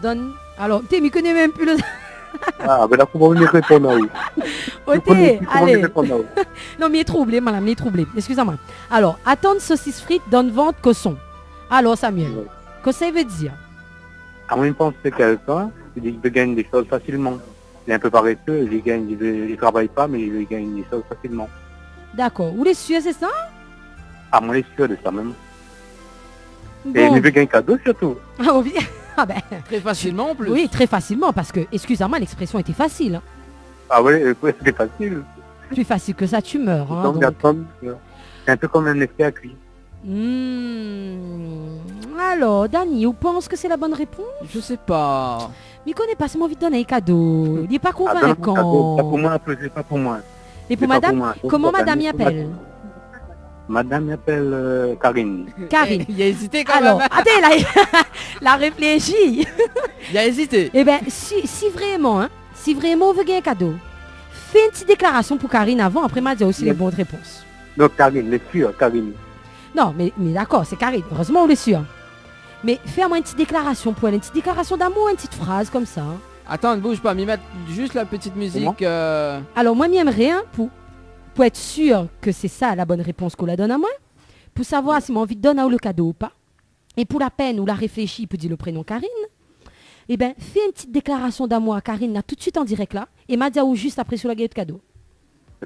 donne. Alors, tu m'y connais même plus le. Ah, ben là, comment me répondre là? Ok, allez. Non, mais il est troublé, madame, il est troublé. Excusez-moi. Alors, attendre saucisse frite donne ventre cochon. Alors, Samuel, Ouais. que ça veut dire? En même temps, c'est quelqu'un qui dit qu'il veut gagner des choses facilement. Il est un peu paresseux, il travaille pas, mais il veut gagner des choses facilement. D'accord. Vous les sûr, c'est ça? Ah, moi, je suis sûr de ça même. Et Bon. il veut gagner un cadeau surtout. Ah, oui. Ah ben, Très facilement en plus. oui, très facilement, parce que, excusez-moi, l'expression était facile. Hein. Ah ouais, c'était facile. Plus facile que ça, tu meurs. Hein, Donc, donc. c'est un peu comme un effet à cuire. Alors, Dani, vous pensez que c'est la bonne réponse? Je sais pas. Mais il connaît pas seulement envie de donner un cadeau. Il n'est pas Ah, donne-moi un cadeau. Pas pour convaincant. moi, c'est pas pour moi. Et pour C'est pas madame, moi. comment Pour madame y pour appelle? Madame m'appelle Karine. Karine. Il a hésité quand Alors, même. attends, là, la réfléchie. Il a hésité. Eh bien, si vraiment, hein, si vraiment on veut gagner un cadeau, fais une petite déclaration pour Karine avant, après m'a dit aussi les bonnes réponses. Donc Karine, les sûrs, Karine. Non, mais d'accord, c'est Karine. Heureusement, on est sûr. Mais fais-moi une petite déclaration pour elle, une petite déclaration d'amour, une petite phrase comme ça. Hein. Attends, ne bouge pas, m'y mettre juste la petite musique. Comment Alors, moi, j'aimerais, hein, pour être sûr que c'est ça la bonne réponse qu'on la donne à moi, pour savoir si j'ai envie de donner le cadeau ou pas, et pour la peine ou la réfléchir, pour dire le prénom Karine, eh bien, fais une petite déclaration d'amour à Karine, là, tout de suite en direct, là, et m'a dit juste après sur la gueule de cadeau.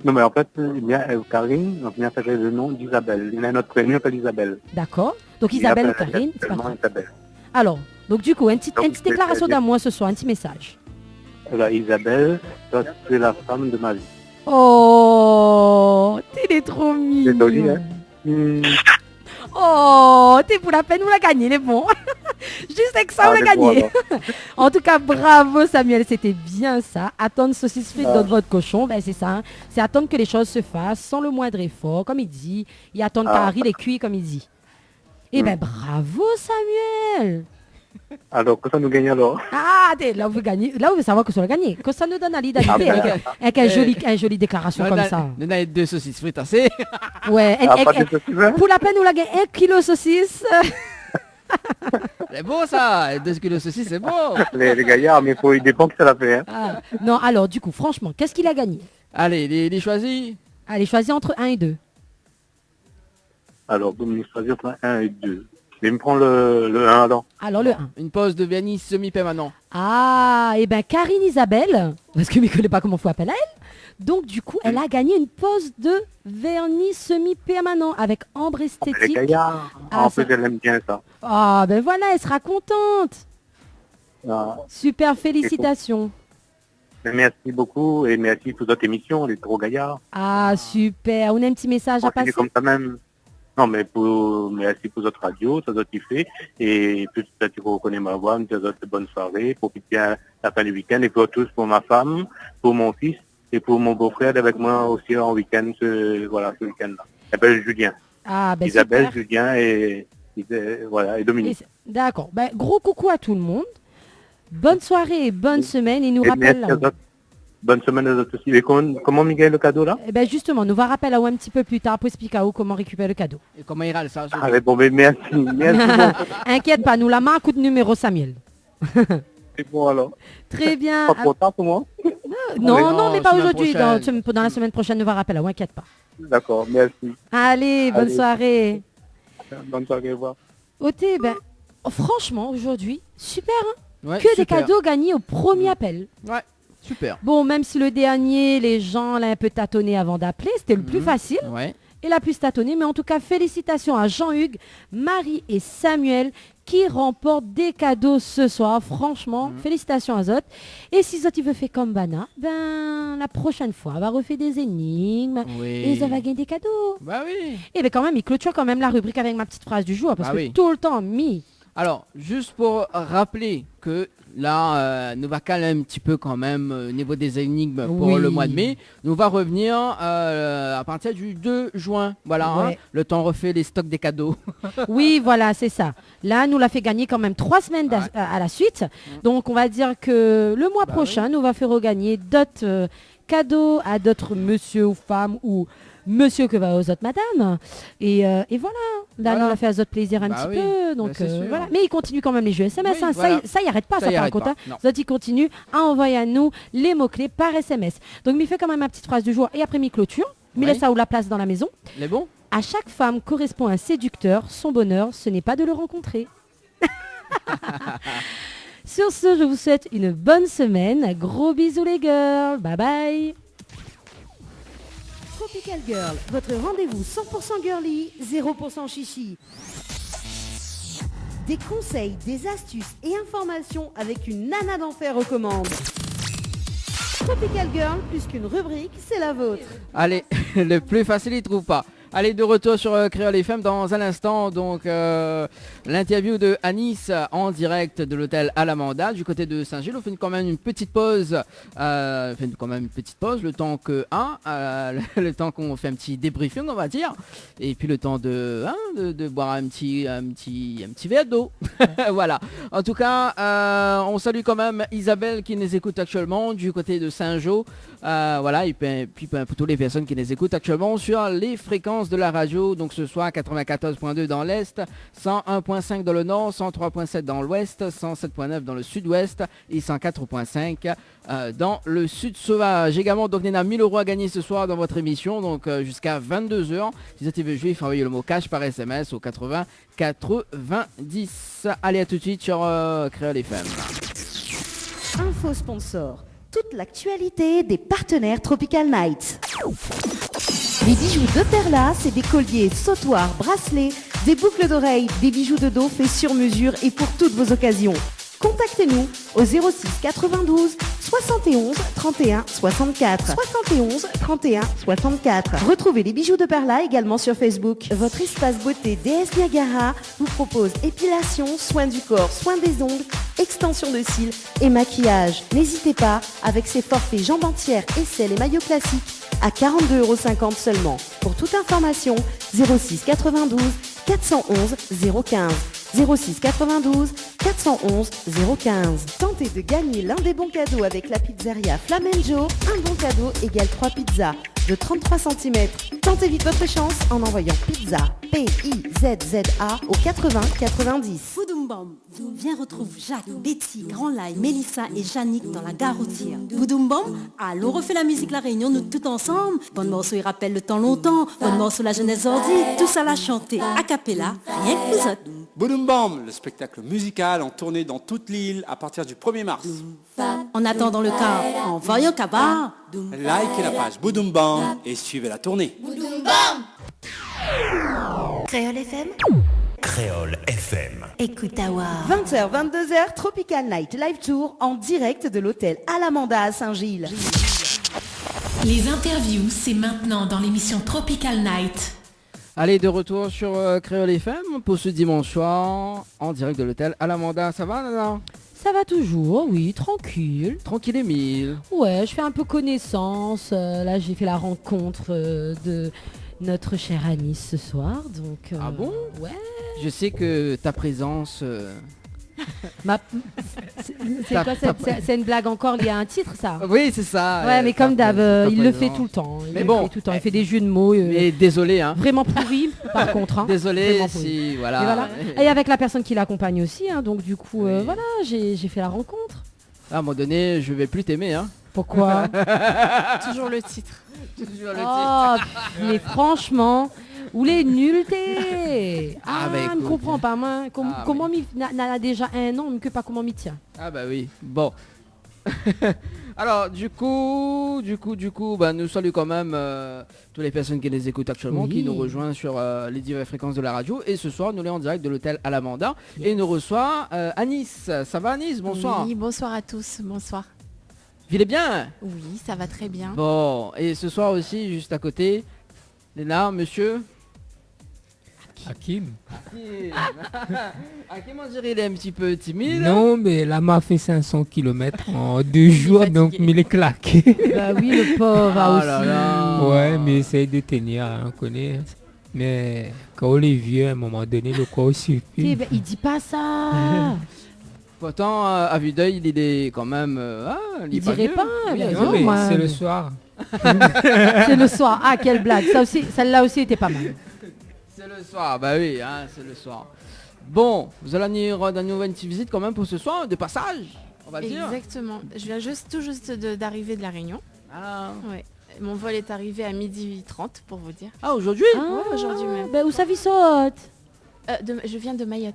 Non, mais en fait, il y a Karine, donc il a fait le nom d'Isabelle. Il a notre prénom, il s'appelle Isabelle. D'accord? Donc, Il Isabelle ou appelle Karine, c'est pas seulement grave. Isabelle. Alors, donc du coup, une petite Donc, déclaration c'est- d'amour ce soir, un petit message. Alors, Isabelle, toi, tu es la femme de ma vie. Oh, t'es trop mignon. C'est joli, hein? Oh, t'es pour la peine, vous la gagnez, les bons. Juste avec ça, Ah, on l'a mais bon, gagné. alors. En tout cas, bravo Samuel, c'était bien ça. Attendre saucisse frite Ah. dans votre cochon, ben c'est ça. Hein. C'est attendre que les choses se fassent sans le moindre effort, comme il dit. Et attendre Ah. qu'Harry les cuit, comme il dit. Eh ben bravo Samuel. Alors, que ça nous gagne alors? Ah, là, vous gagnez. Là, vous savoir que ça va gagner. Que ça nous donne à l'identité. Avec une jolie déclaration comme ça. Nous avons 2 saucisses fritassées. Ouais. Ah, pas de saucisses, hein? Pour la peine, nous la gagne 1 kilo saucisse. C'est beau ça, 2 kilos de saucisses, c'est beau. Les gaillards, mais il dépend que ça l'a fait. Hein. Ah, non, alors, du coup, franchement, qu'est-ce qu'il a gagné? Allez, les choisis. Allez, choisis entre 1 et 2. Alors, vous me choisir entre 1 et 2. Je vais me prendre le 1 alors. Alors, le 1. Une pause de vernis semi-permanent. Ah, et bien, Karine Isabelle, parce que je ne connais pas comment il faut appeler à elle, donc du coup, elle a gagné une pose de vernis semi-permanent avec ambre Les esthétique. gaillards, Ah, en plus, ça- elle aime bien ça. Ah, ben voilà, elle sera contente. Ah, Super, félicitations. merci beaucoup et merci pour votre émission, les gros gaillards. Ah, super. On a un petit message à Continuez passer. comme ça même. Non, mais merci pour votre radio, ça doit kiffer. Et petit à petit, vous reconnaissez ma voix, une bonne soirée, profitez bien la fin du week-end. Et pour tous, pour ma femme, pour mon fils et pour mon beau-frère avec moi aussi en week-end, ce week-end-là. Il s'appelle Julien. Ah, ben Isabelle, super. Julien et Dominique. D'accord. Ben, gros coucou à tout le monde. Bonne soirée et bonne semaine. Et nous Et rappelle merci à d'autres. Bonne semaine à d'autres aussi. Et comment Miguel le cadeau là? Eh ben justement, nous va rappeler un petit peu plus tard pour expliquer à vous comment récupérer le cadeau. Et comment ira ça? Ah, mais bon, mais merci. Merci. Inquiète pas, nous la main coup de numéro Samuel. C'est bon alors. Très bien. Pas trop tard pour moi? Non, non, non, mais pas semaine aujourd'hui. prochaine. Dans la semaine prochaine, nous va rappeler, on inquiète pas. D'accord, merci. Allez, bonne Allez. soirée. Bonne soirée, au revoir. Oté, ben, franchement, aujourd'hui, super, hein. Ouais, Que des super. cadeaux gagnés au premier appel. Ouais, super. Bon, même si le dernier, les gens l'ont un peu tâtonné avant d'appeler, c'était le plus facile Ouais. et la plus tâtonnée. Mais en tout cas, félicitations à Jean-Hugues, Marie et Samuel qui remportent des cadeaux ce soir. Franchement, félicitations à Zot. Et si Zot il veut faire comme Bana, ben la prochaine fois, on va refaire des énigmes Oui. et ils vont gagner des cadeaux. Bah oui. Et bien quand même, il clôture quand même la rubrique avec ma petite phrase du jour parce Ah que oui. tout le temps, Alors, juste pour rappeler que là, nous va calmer un petit peu quand même au niveau des énigmes pour Oui. le mois de mai. Nous va revenir à partir du 2 juin. Voilà, hein. Ouais. Le temps refait les stocks des cadeaux. Oui, voilà, c'est ça. Là, nous l'a fait gagner quand même 3 semaines à la suite. Donc, on va dire que le mois prochain, nous va faire regagner d'autres cadeaux à d'autres monsieur ou femmes ou monsieur que va aux autres madame. Et voilà. Là, Voilà. nous l'a fait à d'autres plaisir un Bah petit oui, peu. Donc, bah c'est sûr. voilà. Mais il continue quand même les jeux SMS. Oui, Hein. voilà. Ça y arrête pas, Ça ça, y par arrête contre. pas, Hein. non. Zot, il continue à envoyer à nous les mots-clés par SMS. Donc, il fait quand même ma petite phrase du jour et après, mi clôture. Mais Ouais. laisse ça où la place dans la maison. Les bons? À chaque femme correspond un séducteur. Son bonheur, ce n'est pas de le rencontrer. Sur ce, je vous souhaite une bonne semaine. Gros bisous les girls. Bye bye. Tropical Girl, votre rendez-vous 100% girly, 0% chichi. Des conseils, des astuces et informations avec une nana d'enfer aux commandes. Tropical Girl, plus qu'une rubrique, c'est la vôtre. Allez, le plus facile, il trouve pas. Allez, de retour sur Créole FM dans un instant. Donc, l'interview de Anis en direct de l'hôtel Alamanda du côté de Saint-Gilles. On fait quand même une petite pause. Le temps que le temps qu'on fait un petit débriefing, on va dire. Et puis le temps de boire un petit verre d'eau. Voilà. En tout cas, on salue quand même Isabelle qui nous écoute actuellement du côté de Saint-Jean. Voilà, et puis pour toutes les personnes qui nous écoutent actuellement sur les fréquences de la radio. Donc ce soir 94.2 dans l'Est, 101.5 dans le Nord, 103.7 dans l'Ouest, 107.9 dans le Sud-Ouest et 104.5 dans le Sud sauvage. Également, donc Nena 1000 € à gagner ce soir dans votre émission, donc jusqu'à 22h. Si vous avez joué, il faut envoyer le mot cash par SMS au 80 90. Allez, à tout de suite sur Créole FM. Info sponsor. Toute l'actualité des partenaires Tropical Nights. Les bijoux de Perla, c'est des colliers, sautoirs, bracelets, des boucles d'oreilles, des bijoux de dos faits sur mesure et pour toutes vos occasions. Contactez-nous au 06 92 71 31 64. 71 31 64. Retrouvez les bijoux de Perla également sur Facebook. Votre espace beauté DS Niagara vous propose épilation, soins du corps, soins des ongles, extension de cils et maquillage. N'hésitez pas avec ses forfaits jambes entières, aisselles et maillots classiques à 42,50 € seulement. Pour toute information, 06 92 411 015. 06 92 411 015. Tentez de gagner l'un des bons cadeaux avec la pizzeria Flamenjo. Un bon cadeau égale 3 pizzas de 33 cm. Tentez vite votre chance en envoyant pizza P-I-Z-Z-A au 80 90. Boudoum viens retrouve Jacques, Betty, Grand Lai, Mélissa et Yannick dans la gare routière. Boudoum allons refait la musique La Réunion, nous tout ensemble. Bonne morceau, il rappelle le temps longtemps. Bonne morceau, la jeunesse ordi. Tous à la chanter, a cappella, rien que vous autres. Boudoum Bam, le spectacle musical en tournée dans toute l'île à partir du 1er mars. En attendant le cas, en voyant Kabar. Likez la page Boudoum Bam et suivez la tournée. Créole FM. Créole FM. Écoute Awa. 20h, 22h, Tropical Night Live Tour en direct de l'hôtel Alamanda à Saint-Gilles. Les interviews, c'est maintenant dans l'émission Tropical Night. Allez, de retour sur Créole FM pour ce dimanche soir en direct de l'hôtel Alamanda. Ça va, Nana? Ça va toujours, oui, tranquille. Tranquille, Émile. Ouais, je fais un peu connaissance. Là, j'ai fait la rencontre de notre chère Anis ce soir. Donc, Ah bon? Ouais. Je sais que ta présence... C'est une blague encore liée à un titre, ça? Oui, c'est ça. Ouais, mais comme d'hab, il le fait tout le temps. Il fait des jeux de mots. Mais désolé, hein. Vraiment pourri, par contre. Hein. Désolé Vraiment si, pourri. voilà. Et avec la personne qui l'accompagne aussi, hein, donc du coup, voilà, j'ai fait la rencontre. À un moment donné, je vais plus t'aimer, hein. Pourquoi? Toujours le titre. Toujours le Oh, mais franchement, où les nuls t'es? Ah, bah, je ne écoute. comprends pas, moi. Comment oui. n'a déjà un an, mais que pas comment m'y tient. Ah bah oui, bon. Alors du coup, bah, nous saluons quand même toutes les personnes qui les écoutent actuellement, Oui. qui nous rejoignent sur les diverses fréquences de la radio. Et ce soir, nous sommes en direct de l'hôtel Alamanda. Yes. Et nous reçoit Anis. Ça va Anis? Bonsoir. Oui, bonsoir à tous, bonsoir. Vous allez bien? Oui, ça va très bien. Bon, et ce soir aussi, juste à côté, Léna, monsieur Hakim. Hakim, on dirait il est un petit peu timide. Non, mais là m'a fait 500 km en 2 jours, donc il est claqué. Bah oui, le pauvre a aussi. Là là. Ouais, mais essaye de tenir, on connaît. Mais quand on est vieux, à un moment donné, le corps suffit. Ben, il dit pas ça. Pourtant, à vue d'œil, il est quand même... il dirait pas. Oui, Ben Non, non, mais moi, c'est le soir. C'est le soir. Ah, quelle blague. Celle-là aussi était pas mal. C'est le soir, bah oui, hein, c'est le soir. Bon, vous allez nous rendre une petite visite quand même pour ce soir, de passage, on va dire. Exactement. Je viens tout juste d'arriver de la Réunion. Ah, Ouais. Mon vol est arrivé à 12h30 pour vous dire. ah aujourd'hui Aujourd'hui même. Ben, où ça vit saute? Je viens de Mayotte.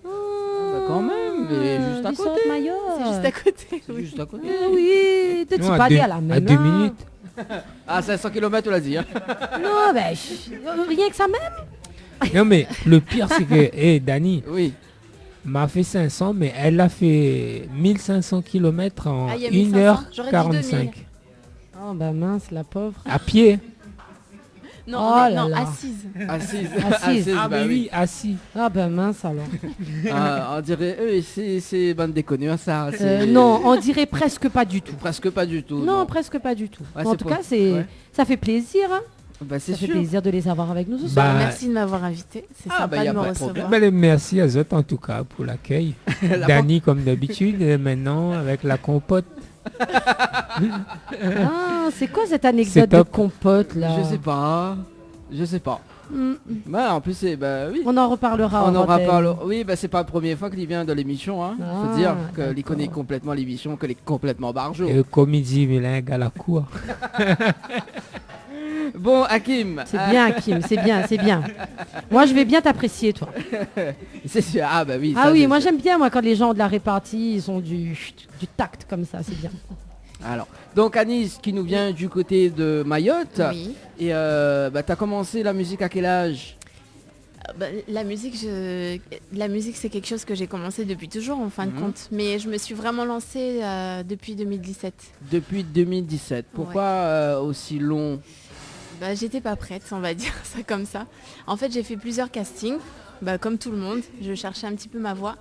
Bah quand même, mais juste à côté. C'est juste à côté. C'est Oui. juste à côté. Oui, tu Non, pas à dit deux- à la main. à 2 minutes. Ah, 500 km, on l'a dit. Hein. Non, ben, rien que ça même. Non, mais le pire, c'est que, Dani Oui. m'a fait 500, mais elle a fait 1500 km en Ah, il y a 1500. J'aurais dit 1h45. Oh, bah mince, la pauvre. À pied. Non, Oh mais- là non, là. assise. Assise. Assise. Ah, bah mais oui, assis. Ah, ben mince alors. On dirait, c'est bande déconnue, hein, ça. Non, on dirait presque pas du tout. Presque pas du tout. Non, presque pas du tout. Ouais, En c'est tout pour- cas, ouais. ça fait plaisir. Hein. Bah c'est Ça fait sûr. plaisir de les avoir avec nous ce soir. Bah, Merci de m'avoir invité. C'est Ah, bah, sympa y a de me pas de recevoir. problème. ben, merci à eux en tout cas pour l'accueil. Dani comme d'habitude, et maintenant avec la compote. Ah, c'est quoi cette anecdote C'est de top. compote là? Je sais pas. Mm. Bah en plus c'est oui. On en reparlera. On en antenne. reparle. Oui, bah c'est pas la première fois qu'il vient dans l'émission, hein. Faut Ah, dire qu'il d'accord. connaît complètement l'émission, qu'il est complètement barjo. Et comme il dit, mais là, à la cour. Bon, Hakim. C'est bien, Hakim, c'est bien, c'est bien. Moi, je vais bien t'apprécier, toi. C'est sûr. Ah bah oui. Ah ça, oui, c'est moi sûr. j'aime bien moi quand les gens ont de la répartie, ils ont du tact comme ça, c'est bien. Alors, donc Anis qui nous vient du côté de Mayotte. Oui. Et t'as commencé la musique à quel âge? La musique, c'est quelque chose que j'ai commencé depuis toujours en fin de Mhm. compte. Mais je me suis vraiment lancée depuis 2017. Depuis 2017. Pourquoi aussi long? J'étais pas prête, on va dire ça comme ça. En fait, j'ai fait plusieurs castings, comme tout le monde. Je cherchais un petit peu ma voix.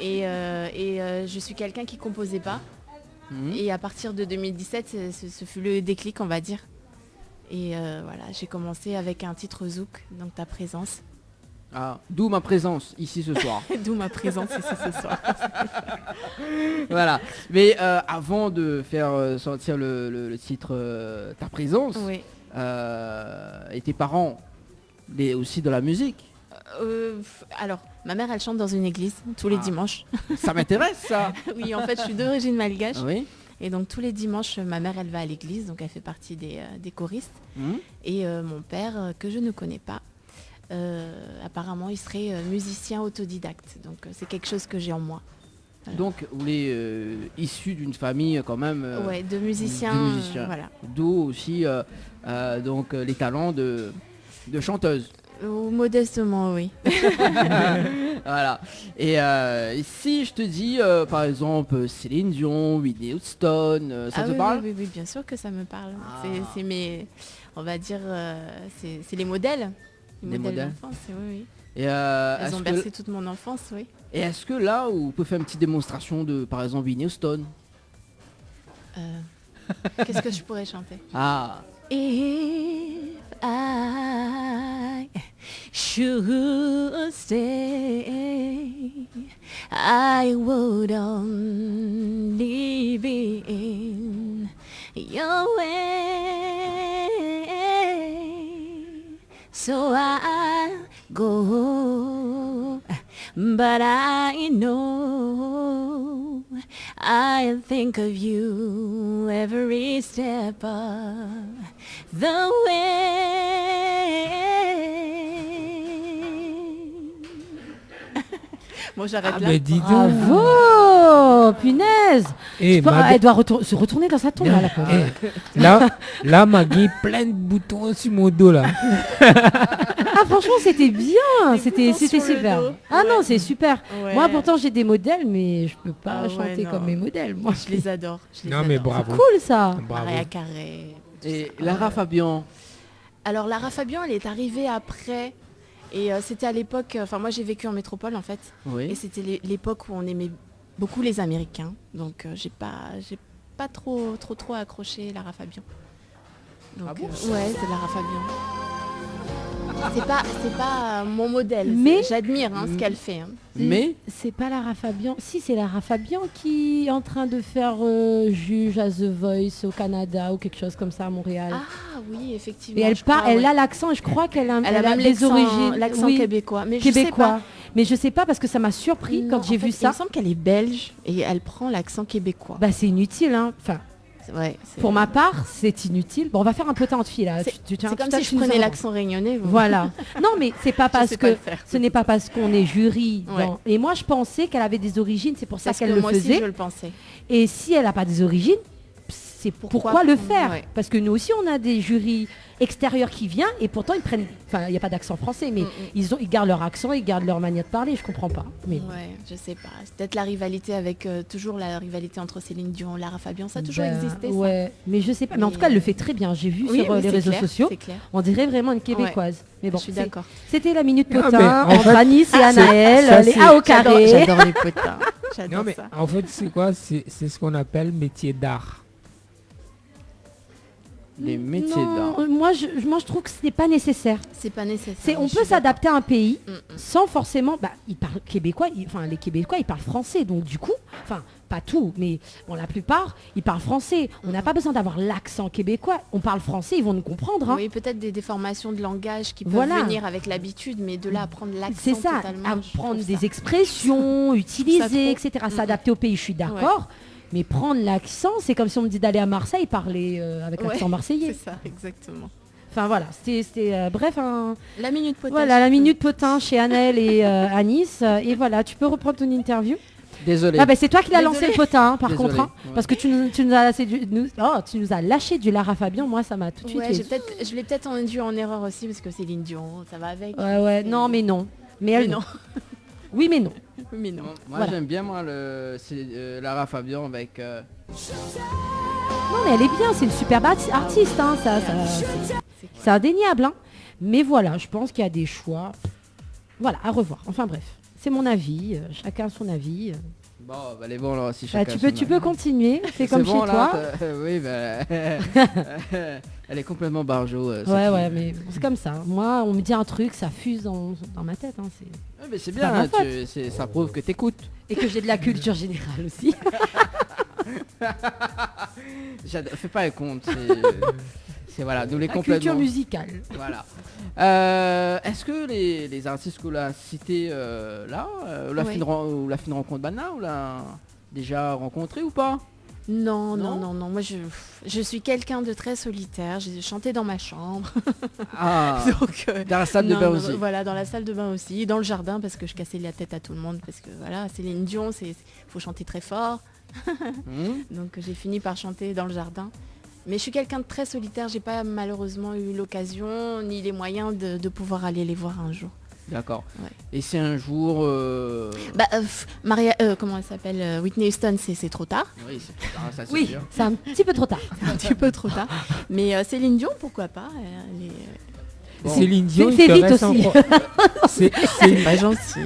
Et je suis quelqu'un qui composait pas. Mhm. Et à partir de 2017, ce fut le déclic, on va dire. Et voilà, j'ai commencé avec un titre Zouk, donc ta présence. Ah, d'où ma présence ici ce soir. D'où ma présence ici ce soir. Voilà. Mais avant de faire sortir le titre Ta présence, Oui. et tes parents, aussi de la musique. Alors, ma mère, elle chante dans une église tous les dimanches. Ça m'intéresse, ça. Oui, en fait, je suis d'origine malgache. Oui. Et donc, tous les dimanches, ma mère, elle va à l'église. Donc, elle fait partie des choristes. Et mon père, que je ne connais pas, apparemment, il serait musicien autodidacte. Donc, c'est quelque chose que j'ai en moi. Voilà. Donc, vous êtes issu d'une famille quand même... ouais, de musiciens. Voilà. D'où aussi donc, les talents de chanteuse. Modestement, oui. Voilà. Et si je te dis, par exemple, Céline Dion, Whitney Houston, ça te parle? Oui, bien sûr que ça me parle. C'est mes, on va dire, c'est les modèles. Les modèles d'enfance, oui. Et elles ont bercé toute mon enfance, oui. Et est-ce que là, on peut faire une petite démonstration de, par exemple, Whitney Houston? Qu'est-ce que je pourrais chanter? If I should stay, I would only be in your way. So I'll go, but I know I'll think of you every step of the way. Bon, j'arrête là. Mais dis donc. Bravo, punaise. Elle doit se retourner dans sa tombe là, la pauvre. Là, Maggie, plein de boutons sur mon dos là. Ah franchement, c'était bien, c'était super. Ah non, c'est super. Ouais. Moi pourtant j'ai des modèles, mais je peux pas chanter comme mes modèles. Moi, je les adore. Mais bravo. C'est cool ça. Maria Carré. Et Lara Fabian. Alors Lara Fabian, elle est arrivée après. Et c'était à l'époque, enfin moi j'ai vécu en métropole en fait, et c'était l'époque où on aimait beaucoup les Américains, donc j'ai pas trop accroché Lara Fabian. Donc, ouais, c'est Lara Fabian. C'est pas mon modèle, mais j'admire ce qu'elle fait. Mais c'est pas Lara Fabian. Si, c'est Lara Fabian qui est en train de faire juge à The Voice au Canada ou quelque chose comme ça à Montréal. Ah oui, effectivement. Et elle a l'accent et je crois qu'elle a même des origines. L'accent québécois. Mais québécois. Mais je sais pas parce que ça m'a surpris quand j'ai vu ça. Il me semble qu'elle est belge et elle prend l'accent québécois. Bah c'est inutile, hein. Enfin. Ouais, pour ma part, c'est inutile. Bon, on va faire un potin de fille là. C'est comme si je prenais l'accent réunionnais. Voilà. Non, mais c'est pas parce que ce n'est pas parce qu'on est jury. Et moi, je pensais qu'elle avait des origines, c'est pour ça qu'elle le faisait. Moi aussi, je le pensais. Et si elle n'a pas des origines, c'est pourquoi le faire? Parce que nous aussi, on a des jurys extérieurs qui viennent et pourtant ils prennent. Enfin, il n'y a pas d'accent français, mais ils gardent leur accent, ils gardent leur manière de parler. Je comprends pas. Mais ouais, je sais pas. C'est peut-être la rivalité avec toujours la rivalité entre Céline Dion, Lara Fabian. Ça a toujours existé. Ouais, mais je sais pas. Mais en tout cas, elle le fait très bien. J'ai vu sur les réseaux sociaux. On dirait vraiment une québécoise. Mais bon, je suis d'accord. C'était la minute potin entre Anis et Anaël, les A au carré. J'adore les potins. J'adore ça. En fait, c'est quoi? C'est ce qu'on appelle métier d'art. Les métiers d'art. Moi, je trouve que ce n'est pas nécessaire. C'est pas nécessaire. On peut s'adapter à un pays sans forcément. Ils parlent québécois. Les Québécois, ils parlent français. Donc du coup, pas tout, mais bon, la plupart, ils parlent français. On n'a pas besoin d'avoir l'accent québécois. On parle français, ils vont nous comprendre. Hein. Oui, peut-être des formations de langage qui peuvent venir avec l'habitude, mais de là apprendre l'accent. C'est ça. Apprendre des expressions, utiliser, etc. S'adapter au pays. Je suis d'accord. Mais prendre l'accent, c'est comme si on me dit d'aller à Marseille parler avec l'accent marseillais. C'est ça, exactement. Enfin voilà, c'était bref. La minute potin. Voilà, la minute potin chez Anaël et Anis. Et voilà, tu peux reprendre ton interview. Désolé. C'est toi qui l'as lancé le potin, par contre. Hein, parce que tu nous as lâché du Lara Fabian. Moi, ça m'a tout de suite. Je l'ai peut-être induit en erreur aussi parce que Céline Dion, ça va avec. Ouais, non, mais non. Mais elle, non. Oui, mais non. Mais non. Moi, j'aime bien Lara Fabian avec... Non, mais elle est bien, c'est une superbe artiste, hein, c'est indéniable. Hein. Mais voilà, je pense qu'il y a des choix. Voilà, à revoir. Enfin bref, c'est mon avis, chacun son avis. Bon, bah, les bons, alors, si Bah, chacun tu peux continuer, fais comme bon, chez là, toi. oui, elle est complètement barjo. Ouais, mais c'est comme ça. Moi, on me dit un truc, ça fuse dans ma tête. Hein, mais c'est pas ma bien, faute. ça prouve que t'écoutes. Et que j'ai de la culture générale aussi. Fais pas le compte, c'est voilà, nous les La complètement. culture musicale. Voilà. Est-ce que les artistes que l'a cité là, la fin de rencontre Bana, ou l'a déjà rencontré ou pas? Non. Moi, je suis quelqu'un de très solitaire. J'ai chanté dans ma chambre. Ah. Donc, dans la salle de bain aussi. Voilà, dans la salle de bain aussi, dans le jardin parce que je cassais la tête à tout le monde parce que voilà, Céline Dion, faut chanter très fort. Donc j'ai fini par chanter dans le jardin. Mais je suis quelqu'un de très solitaire. J'ai pas malheureusement eu l'occasion ni les moyens de pouvoir aller les voir un jour. D'accord. Ouais. Et c'est un jour... comment elle s'appelle, Whitney Houston, c'est trop tard. Oui, c'est trop tard, ça, c'est Oui, sûr. c'est un petit peu trop tard. Un petit peu trop tard. Mais Céline Dion, pourquoi pas. Céline Dion, C'est il te vite reste aussi. encore... C'est pas gentil.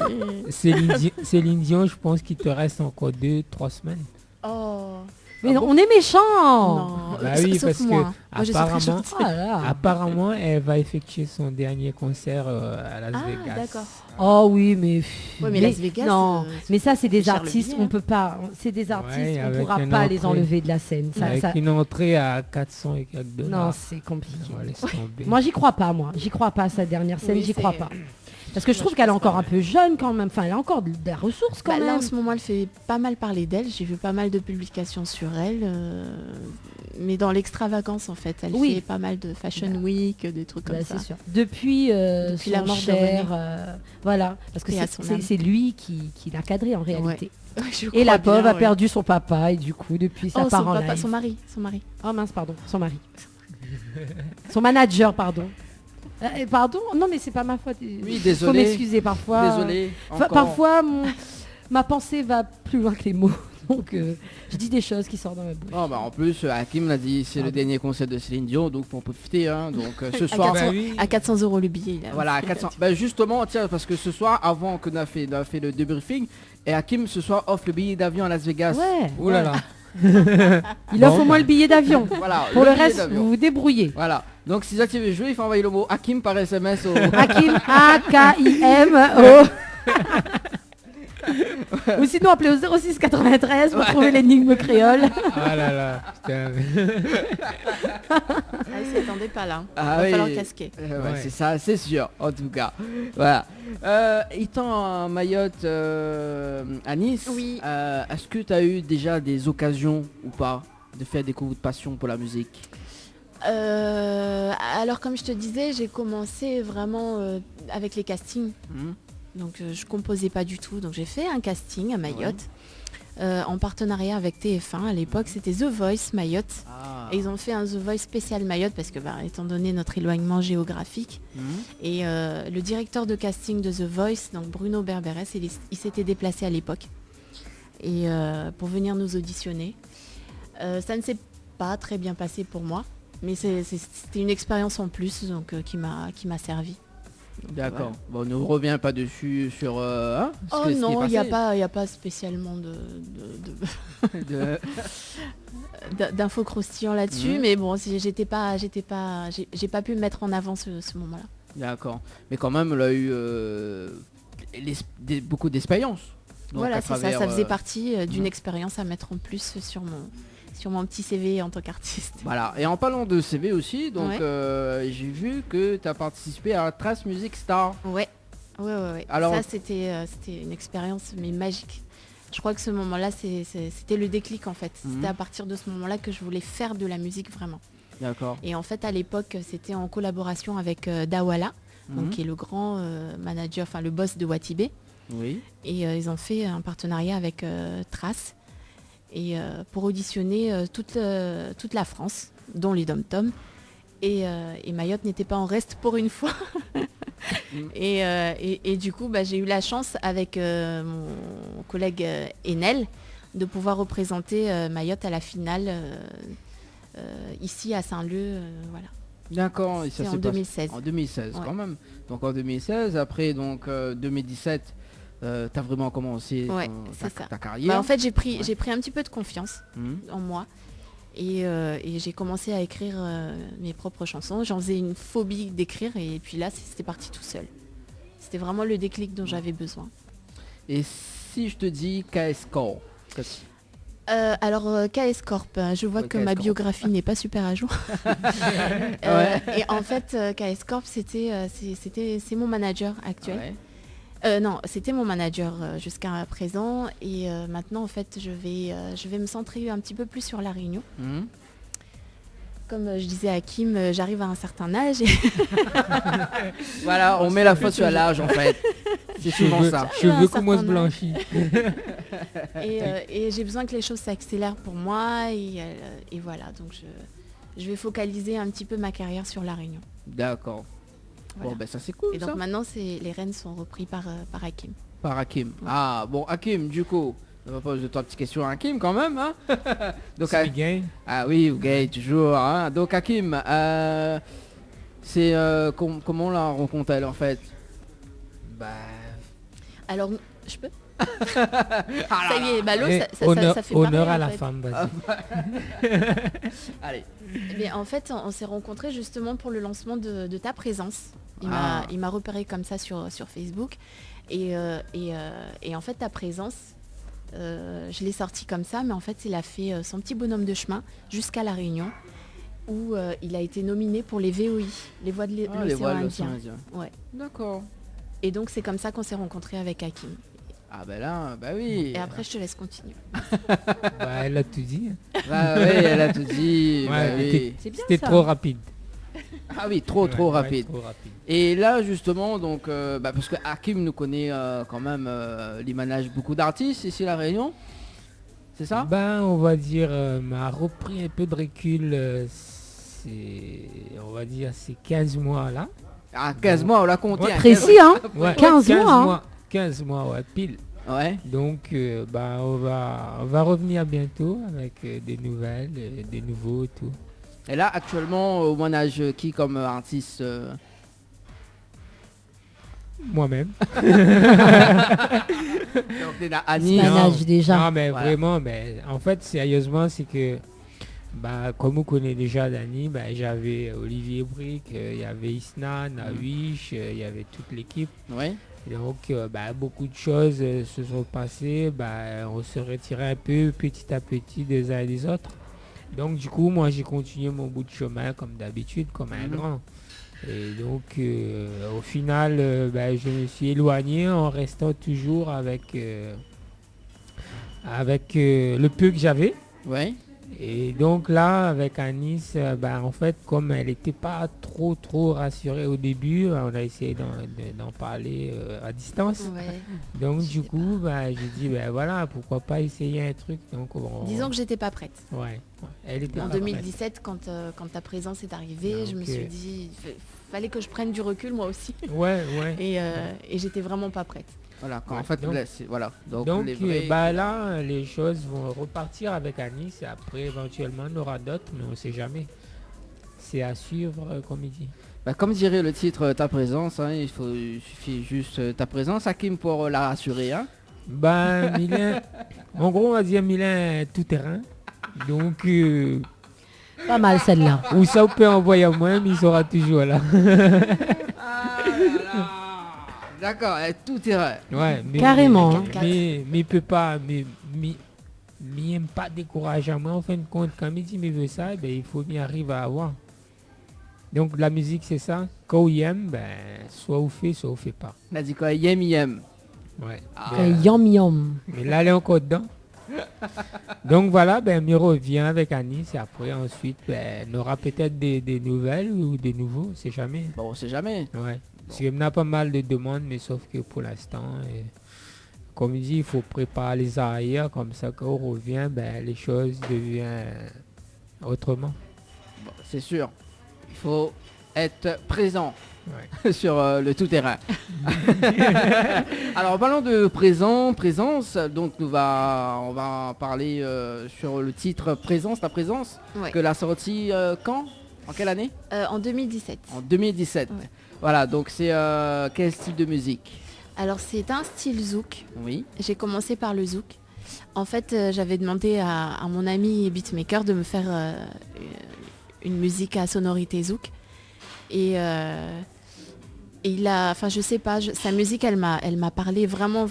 Céline Dion, je pense qu'il te reste encore 2-3 semaines. Oh. Mais non, on est méchants. Non. Bah oui, Sauf parce moi. que Moi, je suis très apparemment, gentille. apparemment, elle va effectuer son dernier concert à Las Vegas. D'accord. Oh oui, mais... Ouais, mais Las Vegas, non, mais ça, c'est des cher le artistes, billet, on peut pas... C'est des artistes, Ouais, on avec pourra une pas les entrée. enlever de la scène. Avec une entrée à 400 et quelques $. Non, c'est compliqué. Ouais, laisse tomber. Moi, j'y crois pas, moi. J'y crois pas à sa dernière scène, Oui, j'y crois c'est- pas. Parce que je trouve qu'elle est encore un peu jeune quand même. Enfin, elle a encore de la ressource quand Là, même. en ce moment, elle fait pas mal parler d'elle. J'ai vu pas mal de publications sur elle. Mais dans l'extravagance, en fait. Elle Oui. fait pas mal de Fashion Week, des trucs comme Bah, ça. c'est sûr. Depuis Depuis la son mort de cher, René. voilà. Parce que Paix à son âme. c'est lui qui l'a cadré en réalité. Je Et la crois pauvre bien, a oui. perdu son papa et du coup, depuis, ça Oh, part son en papa, live. son mari. Oh mince, pardon, son mari. Son manager, pardon. Pardon. Non, mais c'est pas ma faute. Oui, Faut désolé. m'excuser parfois. Désolé. encore. Parfois, ma pensée va plus loin que les mots. Donc, je dis des choses qui sortent dans ma bouche. Oh, bah, en plus, Hakim l'a dit, c'est le dernier concert de Céline Dion, donc pour en profiter. Hein, donc ce À soir... 400, Bah oui. à 400 € le billet. Là. Voilà, à 400. Bah, justement, tiens, parce que ce soir, avant qu'on a fait le debriefing, et Hakim ce soir offre le billet d'avion à Las Vegas. Ouais. Ouh là là. Il offre au moins le billet d'avion. Voilà. Pour le billet reste, d'avion. vous vous débrouillez. Voilà. Donc si ça tu veux jouer, il faut envoyer le mot Hakim par SMS au... Hakim, A-K-I-M-O. Ou sinon, appelez au 06 93 pour trouver l'énigme créole. Ah là là. Putain. Il s'y attendait pas là. Ah Va oui. falloir casquer. Ouais, Ouais. c'est ça, c'est sûr, en tout cas. Voilà. Étant à Mayotte, à Nice, Oui. est-ce que tu as eu déjà des occasions ou pas de faire découvrir de passion pour la musique? Alors comme je te disais, j'ai commencé vraiment avec les castings. Mhm. Donc je composais pas du tout. Donc j'ai fait un casting à Mayotte en partenariat avec TF1. À l'époque, c'était The Voice Mayotte. Ah. Et ils ont fait un The Voice spécial Mayotte parce que étant donné notre éloignement géographique. Mhm. Et le directeur de casting de The Voice, donc Bruno Berberes, il s'était déplacé à l'époque et pour venir nous auditionner. Ça ne s'est pas très bien passé pour moi, mais c'était une expérience en plus donc, qui m'a servi. Donc, D'accord. voilà. Bon, on ne revient pas dessus sur... Oh non, il n'y a pas spécialement d'infos croustillants là-dessus, Mhm. mais bon, j'ai pas pu mettre en avant ce moment-là. D'accord. Mais quand même, elle a eu beaucoup d'expérience. Donc, Voilà, à c'est ça, travers, ça faisait partie d'une mhm. expérience à mettre en plus sur mon petit CV en tant qu'artiste. Voilà, et en parlant de CV aussi, donc Ouais. j'ai vu que tu as participé à Trace Music Star. Ouais. Alors- Ça, c'était une expérience mais magique. Je crois que ce moment-là, c'était le déclic en fait. Mhm. C'était à partir de ce moment-là que je voulais faire de la musique vraiment. D'accord. Et en fait, à l'époque, c'était en collaboration avec Dawala, donc, Mhm. qui est le grand manager, enfin le boss de Watibé. Oui. Et ils ont fait un partenariat avec Trace et pour auditionner toute la France, dont les Dom-Tom. Et Mayotte n'était pas en reste pour une fois. Et du coup, j'ai eu la chance avec mon collègue Enel de pouvoir représenter Mayotte à la finale ici à Saint-Leu. Voilà. D'accord. Et ça C'est en s'est passé 2016. En 2016 Ouais. quand même. Donc en 2016, après donc 2017, t'as vraiment commencé ta carrière. Bah, en fait, j'ai pris un petit peu de confiance en moi. Et j'ai commencé à écrire mes propres chansons. J'en faisais une phobie d'écrire et puis là, c'était parti tout seul. C'était vraiment le déclic dont j'avais besoin. Et si je te dis KS Corp alors KS Corp, je vois que ma biographie n'est pas super à jour. Et en fait, KS Corp, c'est mon manager actuel. Non, c'était mon manager jusqu'à présent et maintenant en fait je vais me centrer un petit peu plus sur la Réunion. Comme je disais à Kim, j'arrive à un certain âge. Voilà, on met la faute sur l'âge en fait. C'est souvent ça. Cheveux commencent blanchis. Et j'ai besoin que les choses s'accélèrent pour moi et voilà, donc je vais focaliser un petit peu ma carrière sur la Réunion. D'accord. Voilà. Bon ben ça c'est cool. Et donc maintenant les rênes sont repris par Hakim. Par Hakim. Ouais. Ah bon Hakim du coup. On va poser 2-3 petites questions à Hakim quand même. Hein. Donc, gay. Ah oui, gay toujours. Hein. Donc Hakim, c'est comment on la rencontre-t-elle en fait? Alors, je peux ça y est, Malo, ça fait honneur marrer, à la femme, vas-y. Allez. Mais en fait, on s'est rencontrés justement pour le lancement de Ta Présence. Il m'a repéré comme ça sur Facebook. Et en fait, Ta Présence, je l'ai sorti comme ça, mais en fait, il a fait son petit bonhomme de chemin jusqu'à La Réunion, où il a été nominé pour les VOI, les voix de l'océan Indien. Ouais. D'accord. Et donc, c'est comme ça qu'on s'est rencontrés avec Hakim. Ah ben là, bah oui. Et après, je te laisse continuer. Elle a tout dit. Bah oui, elle a tout dit. Ouais, oui. C'était trop rapide. Ah oui, trop rapide. Trop rapide. Et là, justement, donc, parce que Hakim nous connaît quand même, il manage beaucoup d'artistes ici à La Réunion. C'est ça? On va dire, m'a repris un peu de recul, on va dire, c'est 15 mois là. Ah, 15 mois, on l'a compté. Ouais, précis, hein. Ouais, 15 mois. 15 mois, ouais, pile. Ouais. Donc, on va revenir bientôt avec des nouvelles, des nouveaux et tout. Et là, actuellement, on manage qui comme artiste Moi-même. Donc, Annie. Manage déjà. Non, mais voilà. Vraiment, en fait, sérieusement, c'est que comme vous connaissez déjà Dani, j'avais Olivier Brick, il y avait Isna, Nawish, il y avait toute l'équipe. Ouais. Et donc beaucoup de choses se sont passées, on se retirait un peu petit à petit des uns et des autres. Donc du coup moi j'ai continué mon bout de chemin comme d'habitude, comme un grand. Et donc au final je me suis éloigné en restant toujours avec le peu que j'avais. Ouais. Et donc là, avec Anis, en fait, comme elle n'était pas trop rassurée au début, on a essayé d'en parler à distance. Ouais. Donc du coup, j'ai dit, voilà, pourquoi pas essayer un truc. Donc, disons que j'étais pas prête. Ouais. Elle était en pas 2017, prête. Quand Ta Présence est arrivée, je me suis dit, fallait que je prenne du recul moi aussi. Ouais. Et j'étais vraiment pas prête. Voilà, en fait, voilà. Donc là, les choses vont repartir avec Anis et après, éventuellement, on aura d'autres, mais on ne sait jamais. C'est à suivre, comme il dit. Comme dirait le titre Ta Présence, hein, il suffit juste Ta Présence, Hakim, pour la rassurer. Hein. Milan, en gros, on va dire Milan tout terrain. Donc, pas mal celle-là. Ou ça, on peut envoyer à moi, mais il sera toujours là. D'accord, tout terrain. Ouais, carrément. Mais il peut pas, mais n'aime pas décourager à moi. En fin de compte, quand il dit mais veut ça, il faut bien arriver à avoir. Donc la musique c'est ça. Quand il aime, soit on fait, soit on fait pas. On a dit quoi? Il aime. Ouais. Yum. Mais là, elle est encore dedans. Donc voilà, me revient avec Anis et après ensuite, on aura peut-être des nouvelles ou des nouveaux, c'est jamais. Bon, on sait jamais. Ouais. Parce qu'il y a pas mal de demandes, mais sauf que pour l'instant, comme il dit, il faut préparer les arrières, comme ça quand on revient, les choses deviennent autrement. Bon, c'est sûr, il faut être présent sur le tout-terrain. Alors, parlons de présence, donc on va parler sur le titre Présence, Ta Présence, que l'a sorti quand? En quelle année? En 2017. En 2017. Ouais. Voilà, donc c'est quel style de musique? Alors c'est un style zouk. Oui. J'ai commencé par le zouk. En fait, j'avais demandé à mon ami beatmaker de me faire une musique à sonorité zouk. Et il a, enfin je sais pas, sa musique elle m'a parlé vraiment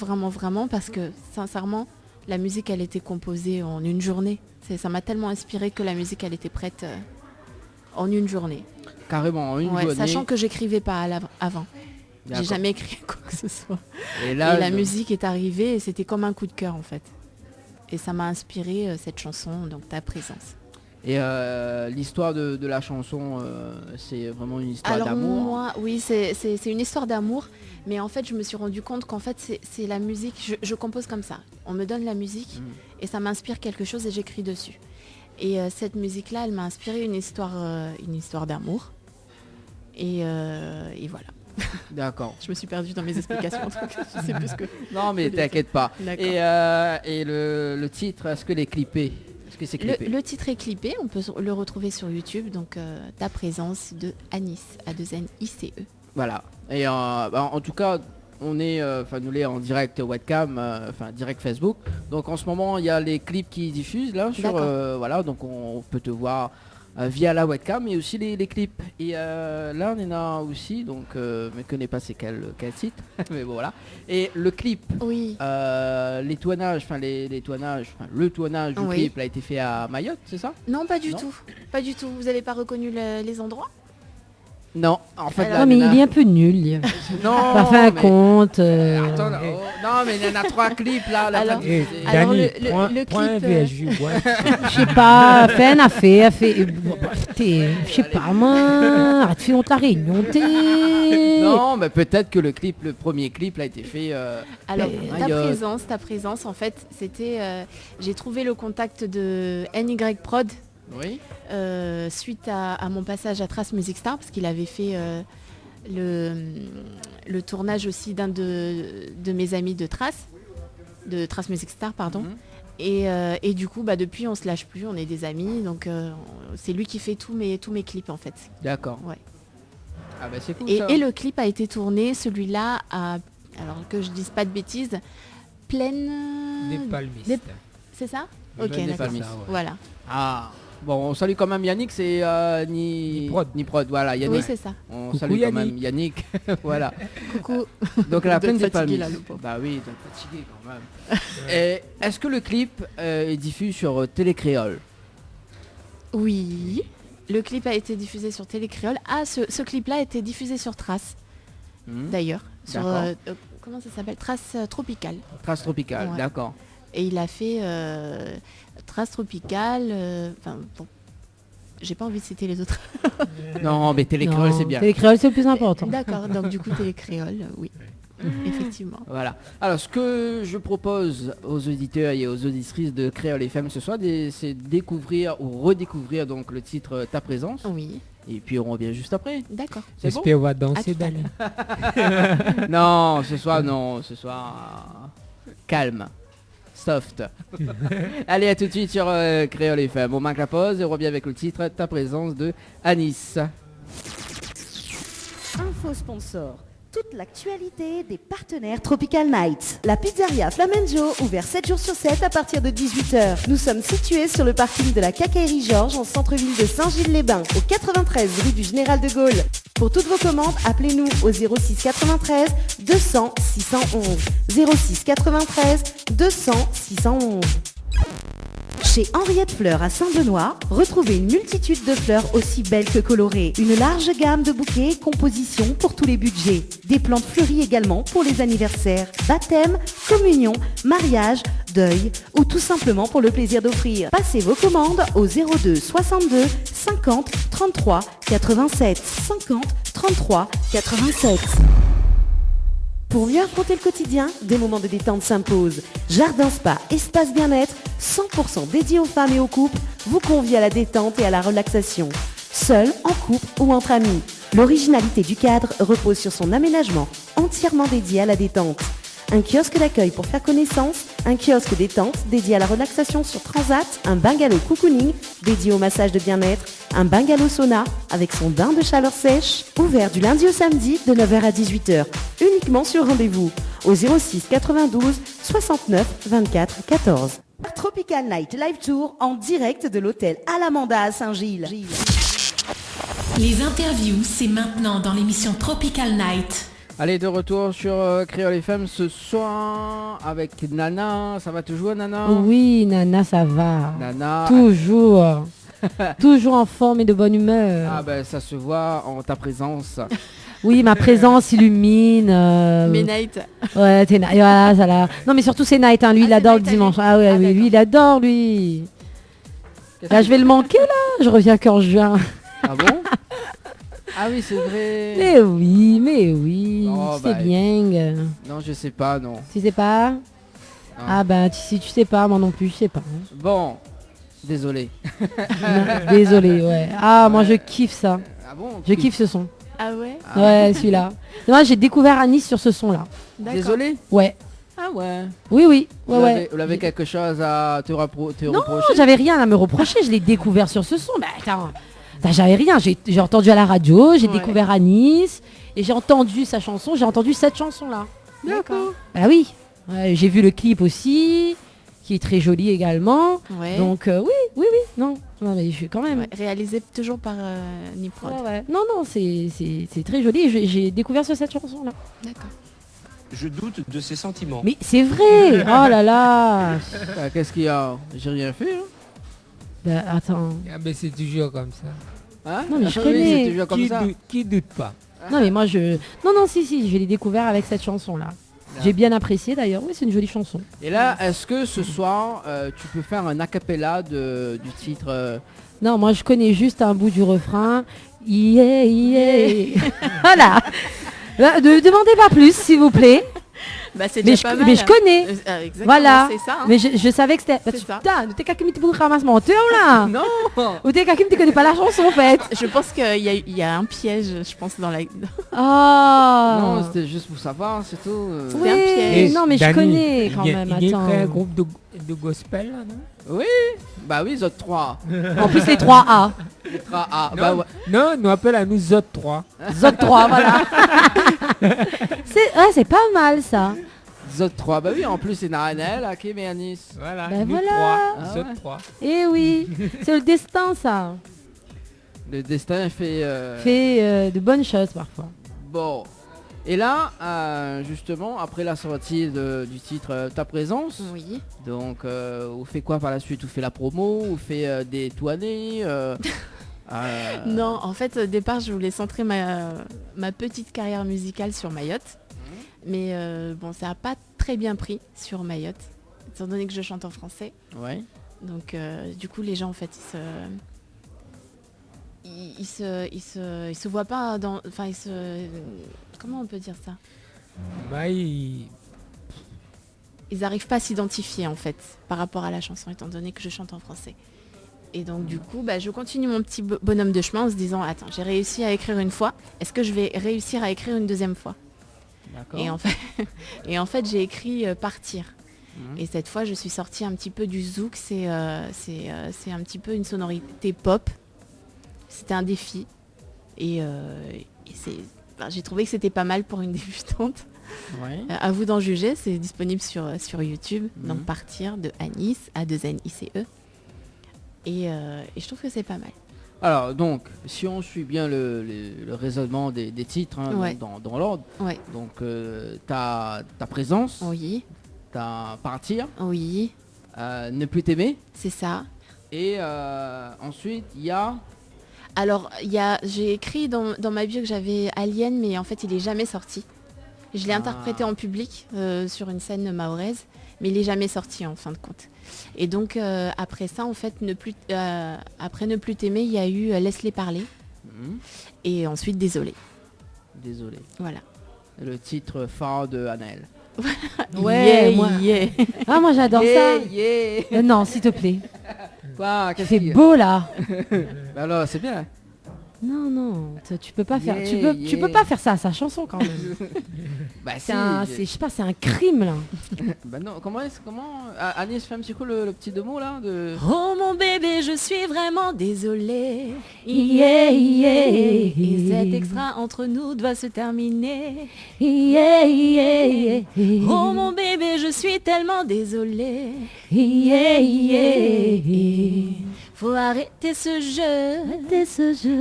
parce que sincèrement la musique elle était composée en une journée. Ça m'a tellement inspiré que la musique elle était prête en une journée. Carrément en une journée. Sachant que j'écrivais pas avant. D'accord. J'ai jamais écrit quoi que ce soit. Et là, la musique est arrivée et c'était comme un coup de cœur en fait. Et ça m'a inspiré cette chanson, donc Ta présence. Et l'histoire de la chanson, c'est vraiment une histoire d'amour. Moi, oui, c'est une histoire d'amour. Mais en fait, je me suis rendu compte qu'en fait, c'est la musique. Je compose comme ça. On me donne la musique et ça m'inspire quelque chose et j'écris dessus. Et cette musique-là, elle m'a inspiré une histoire d'amour. Et voilà. D'accord. Je me suis perdue dans mes explications. Donc je sais plus ce que... Non, mais t'inquiète pas. D'accord. Et le titre, est-ce que les clippé? Est-ce que c'est clippé? Le titre est clippé, on peut le retrouver sur YouTube, donc Ta présence de Anis, A2NICE. Voilà. Et en tout cas, on est, nous l'est en direct webcam, direct Facebook. Donc en ce moment, il y a les clips qui diffusent là sur, voilà, donc on peut te voir via la webcam, mais aussi les clips. Et là, on en a aussi, donc je ne connais pas c'est quel site, mais bon, voilà. Et le clip, oui. le tournage du clip a été fait à Mayotte, c'est ça? Non, pas du tout. Pas du tout. Vous n'avez pas reconnu les endroits? Non, en fait, non, mais il est un peu nul. Non, pas fait un compte. Attends, non, mais il y en a 3 clips là. Alors, Dani, le point clip. Je sais pas, fais un affaire, je sais pas moi, arrête de faire honte la réunion, Non, mais peut-être que le premier clip a été fait. Alors, ta présence, en fait, c'était. J'ai trouvé le contact de NY Prod. Oui. Suite à mon passage à Trace Music Star, parce qu'il avait fait le tournage aussi d'un de mes amis de Trace Music Star, pardon. Et du coup, depuis, on se lâche plus, on est des amis, donc c'est lui qui fait tous mes clips en fait. D'accord. Ouais. Ah bah c'est cool. Et le clip a été tourné, celui-là, alors que je dise pas de bêtises, Plaine des Palmistes. C'est ça? Ok, d'accord. Voilà. Ah. Bon, on salue quand même Yannick, c'est ni prod, voilà, Yannick. Oui, c'est ça. On Coucou salue Yannick. quand même Yannick, voilà. Coucou. Donc la Plaine des fatigué, Palmistes. là, le pauvre. Bah oui, donc fatigué quand même. Et est-ce que le clip est diffusé sur Télécréole? Oui, le clip a été diffusé sur Télécréole. Ah, ce clip-là a été diffusé sur Trace, d'ailleurs. Sur, comment ça s'appelle? Trace Tropicale. Trace Tropicale, Ouais. d'accord. Et il a fait Trace Tropicale. Bon, j'ai pas envie de citer les autres. Non, mais Télécréole, c'est bien. Télécréole, c'est le plus important. D'accord, donc du coup, Télécréole, oui. Effectivement. Voilà. Alors, ce que je propose aux auditeurs et aux auditrices de Créole FM ce soir, c'est découvrir ou redécouvrir donc le titre Ta présence. Oui. Et puis on revient juste après. D'accord. J'espère on va danser, Dani. Non, ce soir calme. Soft. Allez, à tout de suite sur Créole FM. On marque la pause et on revient avec le titre Ta présence de Anis. Info sponsor. Toute l'actualité des partenaires Tropical Nights. La pizzeria Flamenjo, ouvert 7 jours sur 7 à partir de 18h. Nous sommes situés sur le parking de la Quincaillerie Georges en centre-ville de Saint-Gilles-les-Bains, au 93 rue du Général de Gaulle. Pour toutes vos commandes, appelez-nous au 06 93 200 611. 06 93 200 611. Chez Henriette Fleurs à Saint-Benoît, retrouvez une multitude de fleurs aussi belles que colorées. Une large gamme de bouquets et compositions pour tous les budgets. Des plantes fleuries également pour les anniversaires, baptêmes, communions, mariages, deuil ou tout simplement pour le plaisir d'offrir. Passez vos commandes au 02 62 50 33 87 50 33 87. Pour mieux affronter le quotidien, des moments de détente s'imposent. Jardin Spa, espace bien-être, 100% dédié aux femmes et aux couples, vous convie à la détente et à la relaxation. Seul, en couple ou entre amis. L'originalité du cadre repose sur son aménagement, entièrement dédié à la détente. Un kiosque d'accueil pour faire connaissance, un kiosque détente dédié à la relaxation sur Transat, un bungalow cocooning dédié au massage de bien-être, un bungalow sauna avec son bain de chaleur sèche, ouvert du lundi au samedi de 9h à 18h, uniquement sur rendez-vous. au 06 92 69 24 14. Tropical Night Live Tour en direct de l'hôtel Alamanda à Saint-Gilles. Les interviews, c'est maintenant dans l'émission Tropical Night. Allez, de retour sur Créole FM ce soir avec Nana. Ça va toujours, Nana? Oui, Nana, ça va. Nana. Toujours. Toujours en forme et de bonne humeur. Ah ben, ça se voit en ta présence. Oui, ma présence illumine. Mais Night. Ouais, voilà, ça là. Non, mais surtout c'est Night, hein. Lui, il adore le dimanche. Ah ouais, oui, lui, il adore, lui. Là, je vais le manquer, là. Je reviens qu'en juin. Ah bon? Ah oui, c'est vrai. Mais oui, Oh, c'est bien. Non, je sais pas, non. Tu sais pas? Non. Ah ben, si tu sais pas, moi non plus, je sais pas. Hein. Bon, désolé. Désolé, ouais. Ah, moi je kiffe ça. Ah bon? Je kiffe ce son. Ah ouais? Ouais, celui-là. Moi, j'ai découvert Anis sur ce son-là. Désolé? Ouais. Ah ouais. Oui. Ouais. Vous l'avez quelque chose à te reprocher? Non, j'avais rien à me reprocher. Je l'ai découvert sur ce son. Bah attends. J'avais rien, j'ai entendu à la radio, j'ai découvert à Nice et j'ai entendu sa chanson, j'ai entendu cette chanson-là. D'accord. Ah oui, j'ai vu le clip aussi, qui est très joli également. Ouais. Donc oui, non mais je suis quand même... Ouais, réalisé toujours par Niprod. Ouais. Non, c'est très joli et j'ai découvert sur cette chanson-là. D'accord. Je doute de ses sentiments. Mais c'est vrai. Oh là là. Qu'est-ce qu'il y a? J'ai rien fait, hein. Bah attends. Ah ben c'est toujours comme ça. Hein? Non mais je Oui, connais. c'est toujours comme ça. Qui doute pas? Non mais moi je... Non, si, je l'ai découvert avec cette chanson-là. J'ai bien apprécié d'ailleurs, oui c'est une jolie chanson. Et là, est-ce que ce soir, tu peux faire un acapella du titre Non, moi je connais juste un bout du refrain. Yeah. Voilà. Ne demandez pas plus s'il vous plaît. Bah, c'est déjà pas mal. Mais je connais. Exactement, voilà. c'est ça, hein. Mais je savais que c'était... Bah, putain, t'es quelqu'un qui te ramasse menteur là. Non. Ou t'es quelqu'un qui ne connaît pas la chanson en fait. Je pense qu'il y a un piège, je pense, dans la... Oh. Non, c'était juste pour savoir, c'est tout. Oui, un piège. non mais Dani, je connais quand il même, y a attends. un groupe de gospel là, non? Oui. Bah oui, Zot 3. En plus les 3A. Les 3A. Non, Bah ouais. non, nous appelle à nous Zot 3. Zot 3, voilà. C'est pas mal ça. Zot 3. Bah oui, en plus c'est Naranel, Hakim et Anis. Voilà, Ben nous voilà. 3, Ah Zot ouais. 3. Eh oui, c'est le destin ça. Le destin fait... Fait de bonnes choses parfois. Bon. Et là, justement, après la sortie du titre Ta Présence, Oui. donc on fait quoi par la suite? On fait la promo? On fait des tournées Non, en fait, au départ, je voulais centrer ma petite carrière musicale sur Mayotte. Mais bon, ça n'a pas très bien pris sur Mayotte, étant donné que je chante en français. Ouais. Donc, du coup, les gens, en fait, ils se voient pas dans... Enfin, comment on peut dire ça? Bah, Ils n'arrivent pas à s'identifier, en fait, par rapport à la chanson, étant donné que je chante en français. Et donc, du coup, je continue mon petit bonhomme de chemin en se disant, attends, j'ai réussi à écrire une fois, est-ce que je vais réussir à écrire une deuxième fois? Et en fait, j'ai écrit Partir. Et cette fois, je suis sortie un petit peu du zouk. C'est un petit peu une sonorité pop. C'était un défi. Et j'ai trouvé que c'était pas mal pour une débutante. Ouais. À vous d'en juger. C'est disponible sur YouTube. Donc Partir de Anis, A2NICE. Et je trouve que c'est pas mal. Alors donc, si on suit bien le raisonnement des titres hein, Ouais. dans l'ordre, Ouais. donc ta présence, Oui. ta Partir, Oui. Ne plus t'aimer, C'est ça. et ensuite il y a... Alors, j'ai écrit dans ma bio que j'avais Alien, mais en fait, il est jamais sorti. Je l'ai interprété en public sur une scène mahoraise, mais il est jamais sorti en fin de compte. Et donc, après ça, en fait, après Ne plus t'aimer, il y a eu Laisse-les parler. Et ensuite, Désolé. Désolé. Voilà. Le titre phare de Anaël. Ouais, Yeah, moi... yeah. Ah moi j'adore ça. Yeah. Non, s'il te plaît. Quoi, qu'est-ce C'est qu'il y a? beau là. Bah alors, c'est bien. Non, tu peux pas faire. Tu peux pas faire ça à sa chanson quand même. Bah, c'est un crime là. Bah non, comment Agnès fait un petit coup le petit mot là de. Oh mon bébé, je suis vraiment désolée. Yeah, yeah, Et cet extra entre nous doit se terminer. yeah, yeah, Oh mon bébé, je suis tellement désolée. yeah, yeah. Faut arrêter ce jeu.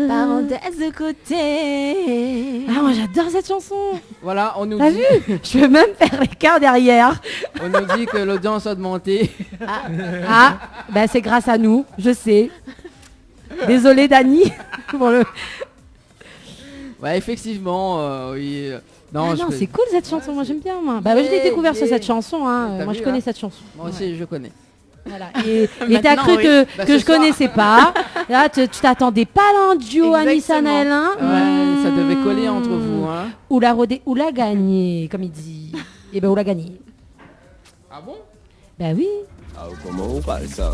Parenthèse de côté. Ah, moi j'adore cette chanson. Voilà, on nous T'as dit. vu Je peux même faire l'écart derrière. On nous dit que l'audience a augmenté. Ben c'est grâce à nous, je sais. Désolée Dani. pour le... Ouais, effectivement, oui. Non, c'est cool cette chanson, moi j'aime bien moi. Bah je l'ai découvert sur cette chanson, hein. Moi je connais cette chanson. Moi aussi je connais. Voilà. Et t'as cru que je connaissais pas. Là, tu t'attendais pas à un duo Anis-Anaël, hein. Ouais, ça devait coller entre vous, hein. Ou la gagner, comme il dit. Et ben ou la gagner. Ah bon? Bah oui. Ah, comment on parle ça?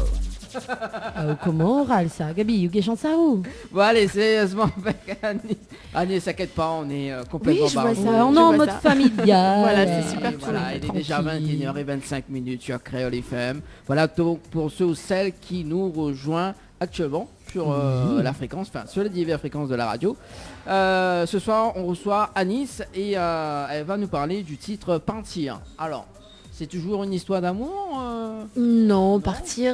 Comment on râle ça? Gabi, you chante ça où? Bon allez, sérieusement avec Agnès. Agnès, t'inquiète pas, on est complètement barré. On est en mode familial. Voilà, c'est super cool. Voilà, il est déjà 21h25 sur Créole FM. Voilà, donc pour ceux ou celles qui nous rejoignent actuellement sur la fréquence, enfin sur les diverses fréquences de la radio. Ce soir, on reçoit Anis et elle va nous parler du titre Partir. Alors, c'est toujours une histoire d'amour Non, partir,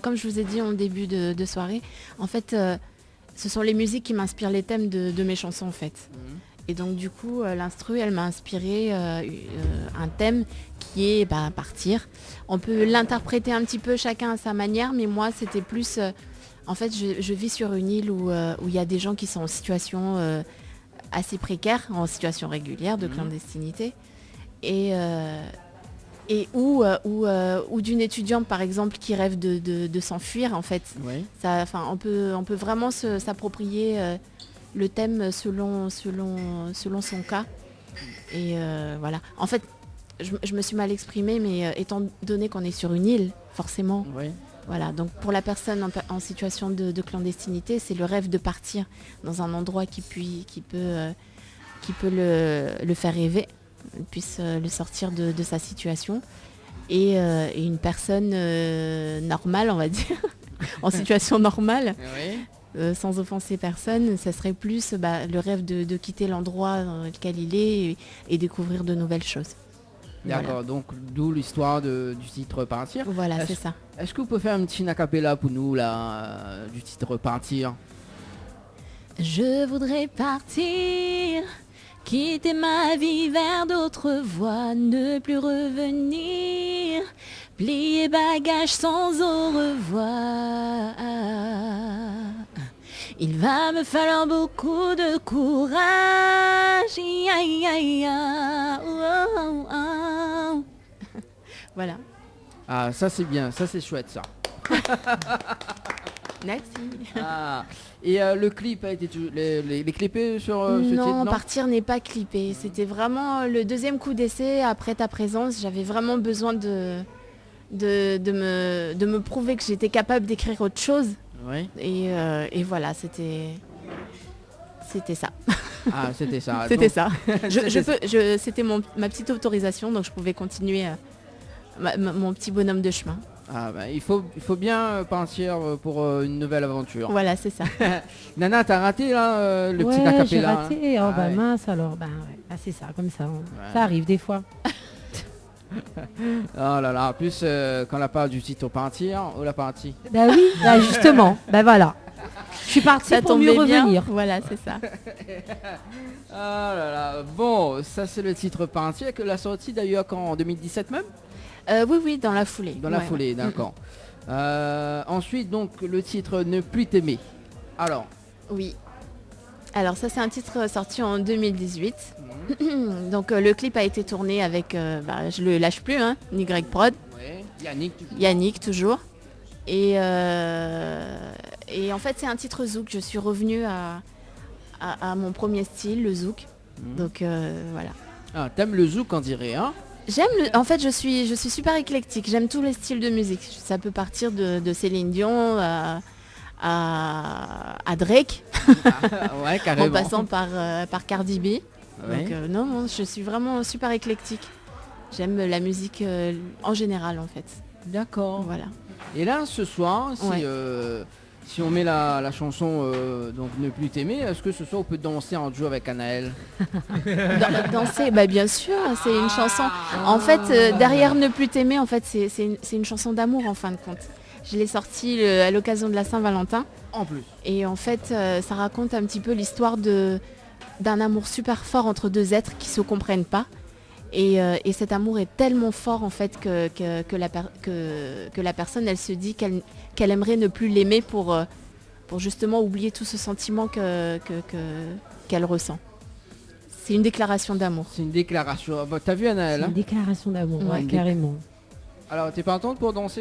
comme je vous ai dit en début de soirée, en fait, ce sont les musiques qui m'inspirent les thèmes de mes chansons en fait. Et donc du coup, l'instru, elle m'a inspiré un thème qui est partir. On peut l'interpréter un petit peu chacun à sa manière, mais moi c'était plus... en fait, je vis sur une île où il y a des gens qui sont en situation assez précaire, en situation régulière de clandestinité. Et ou d'une étudiante par exemple qui rêve de s'enfuir en fait. Oui. On peut vraiment s'approprier le thème selon son cas. Et voilà. En fait, je me suis mal exprimée, mais étant donné qu'on est sur une île, forcément. Oui. Voilà. Donc pour la personne en situation de clandestinité, c'est le rêve de partir dans un endroit qui peut le faire rêver, puisse le sortir de sa situation. Et une personne normale, on va dire, en situation normale, sans offenser personne, ça serait plus le rêve de quitter l'endroit dans lequel il est et découvrir de nouvelles choses. D'accord, Voilà. donc d'où l'histoire du titre Partir. Voilà, c'est ça. Est-ce que vous pouvez faire un petit acapella pour nous là, du titre Partir? Je voudrais partir, quitter ma vie vers d'autres voies, ne plus revenir, plier bagages sans au revoir. Il va me falloir beaucoup de courage. Voilà. Ah, ça c'est bien, ça c'est chouette ça. Merci. Ah. Et le clip a été les clippés sur ce titre? Non, Partir n'est pas clippé. C'était vraiment le deuxième coup d'essai après ta présence. J'avais vraiment besoin de me prouver que j'étais capable d'écrire autre chose. Oui. Et voilà, c'était ça. Ah, c'était ça. C'était donc... ça. C'était ma petite autorisation, donc je pouvais continuer mon petit bonhomme de chemin. Ah bah, il faut bien partir pour une nouvelle aventure. Voilà, c'est ça. Nana, t'as raté là le petit acapella. J'ai raté. Hein. Oh bah mince alors. C'est ça, comme ça. Ça arrive des fois. Oh là là, en plus quand on parle du titre Partir, on l'a parti. Bah oui, là justement. Bah voilà. Je suis partie Ça pour mieux bien. revenir. Voilà, c'est ça. Oh là là. Bon, ça c'est le titre Partir que la sortie d'ailleurs en 2017 même. Oui, dans la foulée. Dans la foulée, d'accord. Ensuite, donc, le titre Ne plus t'aimer. Alors. Oui. Alors ça, c'est un titre sorti en 2018. Donc le clip a été tourné avec, je le lâche plus, hein, Y Prod. Ouais. Yannick toujours. Yannick toujours. Et en fait, c'est un titre zouk. Je suis revenue à mon premier style, le zouk. Donc voilà. Ah, t'aimes le zouk, on dirait, hein? En fait, je suis super éclectique. J'aime tous les styles de musique. Ça peut partir de Céline Dion à Drake, Ouais, carrément. en passant par Cardi B. Ouais. Donc non, je suis vraiment super éclectique. J'aime la musique en général en fait. D'accord. Voilà. Et là, ce soir, Ouais. si on met la chanson donc Ne plus t'aimer, est-ce que ce soir on peut danser en duo avec Anaël? Danser, bah bien sûr, c'est une chanson. En fait, derrière Ne plus t'aimer, en fait, c'est une chanson d'amour en fin de compte. Je l'ai sortie à l'occasion de la Saint-Valentin. En plus. Et en fait, ça raconte un petit peu l'histoire d'un amour super fort entre deux êtres qui se comprennent pas. Et cet amour est tellement fort en fait que la personne, elle se dit qu'elle aimerait ne plus l'aimer pour justement oublier tout ce sentiment qu'elle ressent. C'est une déclaration d'amour. C'est une déclaration. Bah, t'as vu Anaël C'est hein une déclaration d'amour, Ouais. ouais, carrément. Alors, t'es pas contente pour danser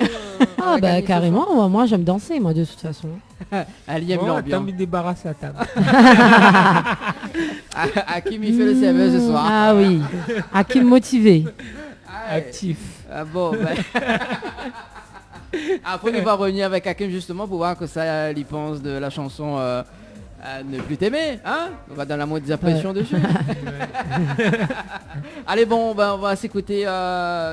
Ah avec bah Annie ce carrément, moi j'aime danser, moi de toute façon. soir Elle aime Bon, l'ambiance. t'as mis débarrasse à table. Hakim, il fait le serveur ce soir. Ah oui, Hakim motivé. Actif. Ah bon, ben. Après, on va revenir avec Hakim justement pour voir que ça lui pense de la chanson Ne plus t'aimer, hein. On va dans la mode des impressions dessus. Allez, bon, ben, on va s'écouter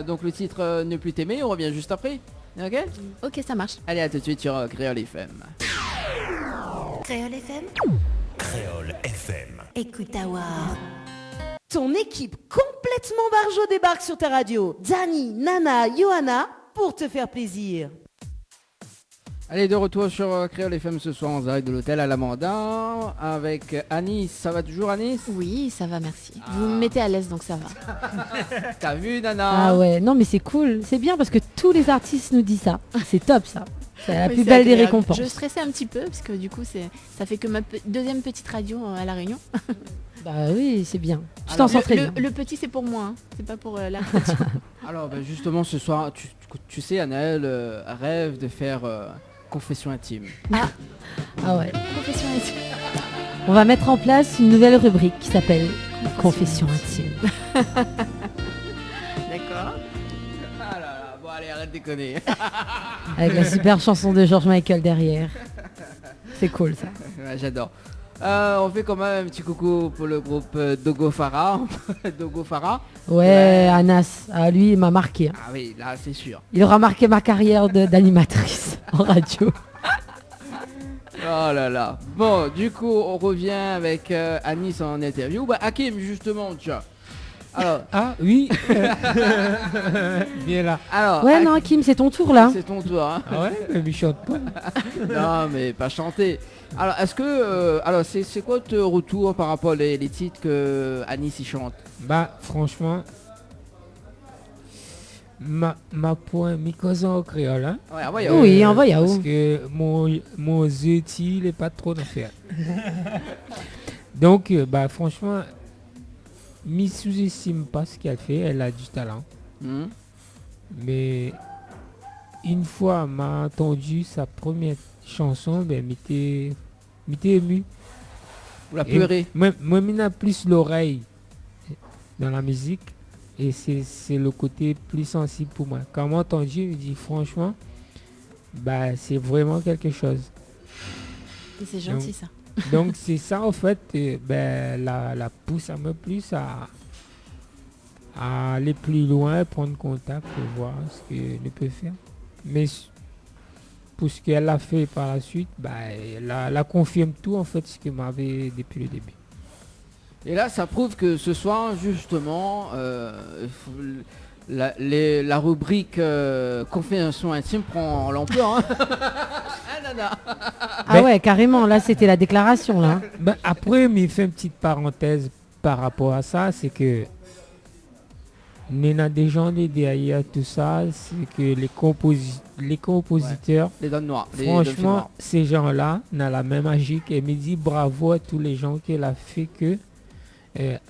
donc le titre Ne plus t'aimer. On revient juste après. Ok. Ok, ça marche. Allez, à tout de suite sur Créole FM. Créole FM, Créole FM. écoute Awar. Ton équipe complètement barjo débarque sur ta radio. Dani, Nana, Johanna, pour te faire plaisir. Allez, de retour sur Créole FM ce soir en direct de l'hôtel à l'Amanda avec Anis. Ça va toujours, Anis? Oui, ça va, merci. Vous me mettez à l'aise, donc ça va. T'as vu, Nana? Ah ouais, non mais c'est cool, c'est bien parce que tous les artistes nous disent ça. C'est top ça. C'est la Oui, plus c'est belle des agréable. récompenses. Je stressais un petit peu parce que du coup ça fait que ma deuxième petite radio à La Réunion. Bah oui, c'est bien. Tu Alors, t'en sens très bien. Le petit c'est pour moi, hein. C'est pas pour la petite. Alors, ben, justement, ce soir, tu sais, Anaël rêve de faire confession intime. Ah ouais. Confession intime. On va mettre en place une nouvelle rubrique qui s'appelle Confession intime. D'accord. Ah là là, bon allez, arrête de déconner. Avec la super chanson de George Michael derrière. C'est cool ça. Ouais, j'adore. On fait quand même un petit coucou pour le groupe Dogo Farah. Dogo Farah. Ouais, Anas, ah, lui il m'a marqué. Hein. Ah oui, là c'est sûr. Il aura marqué ma carrière d'animatrice en radio. Oh là là. Bon, du coup, on revient avec Anis en interview. Bah, Hakim, justement, tu vois. Alors, Ah oui. Viens là. alors, Ouais, non, Kim, c'est ton tour là. c'est ton tour. Hein. Ah ouais, mais il chante pas. Non, mais pas chanter. Alors, est-ce que, alors, c'est quoi ton retour par rapport les titres que Anis y chante? Bah franchement, ma point mi cause en créole hein. Ouais, ah ouais, Oui, en vrai, Parce que mon zeti il est pas trop d'affaire. Donc bah franchement, mi sous-estime pas ce qu'elle fait, elle a du talent. Mhm. Mais une fois m'a entendu sa première chanson, ben m'était ému. Vous la Et pleurez. Moi, m'en plus l'oreille dans la musique et c'est le côté plus sensible pour moi. Quand m'a entendu, je me dis franchement, bah c'est vraiment quelque chose. Et c'est gentil ça. Donc c'est ça en fait, ben, la pousse un peu plus à aller plus loin, prendre contact pour voir ce qu'elle peut faire. Mais pour ce qu'elle a fait par la suite, bah, elle confirme tout en fait ce qu'elle m'avait depuis le début. Et là, ça prouve que ce soir, justement, la rubrique confession intime prend l'ampleur. Hein. Ah, nana. Ah ouais, carrément, là c'était la déclaration là. Ben, après, mais fait une petite parenthèse par rapport à ça, c'est que Nena des gens derrière tout ça, c'est que les compositeurs, Les donnes noires. les franchement, ces gens-là n'ont la même magie et me dit bravo à tous les gens qu'elle a fait que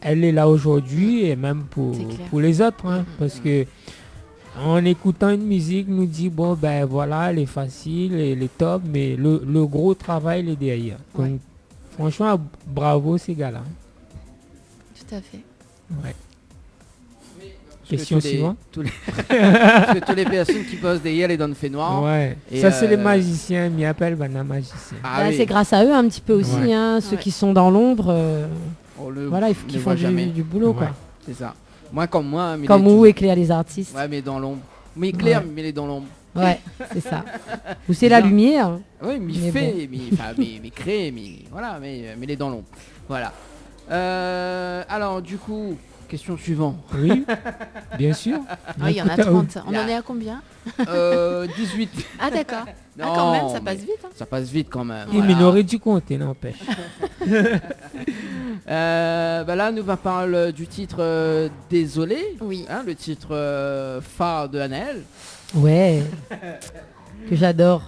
elle est là aujourd'hui et même pour les autres, hein, parce que en écoutant une musique nous dit bon ben voilà, elle est facile, elle est top, mais le gros travail il est derrière. Ouais. Donc franchement bravo ces gars-là. Tout à fait. Ouais. Question suivante. Parce que toutes les personnes qui posent des yeux les donnent fait noir. Ouais. Et ça, c'est les magiciens. M'y appellent Bana magicien. Oui. C'est grâce à eux un petit peu aussi. Hein, ceux qui sont dans l'ombre. Voilà, il faut qu'ils font du boulot. Quoi. C'est ça. Moi, comme moi. Mais comme où éclairent les artistes. Ouais, mais dans l'ombre. Mais éclaire, mais il est dans l'ombre. Ouais, c'est ça. Ou c'est la lumière. Oui, mais il fait, mais crée, mais voilà, mais il est dans l'ombre. Voilà. Alors, du coup, question suivante. Oui, bien sûr. Il y en a 30. On en est à combien 18. Ah d'accord. Non, quand même, ça passe vite. Hein. Ça passe vite quand même. Il m'aurait dû compter, n'empêche. Là, nous va parler du titre Désolé. Oui. Hein, le titre phare de Anaël. Ouais. Que j'adore.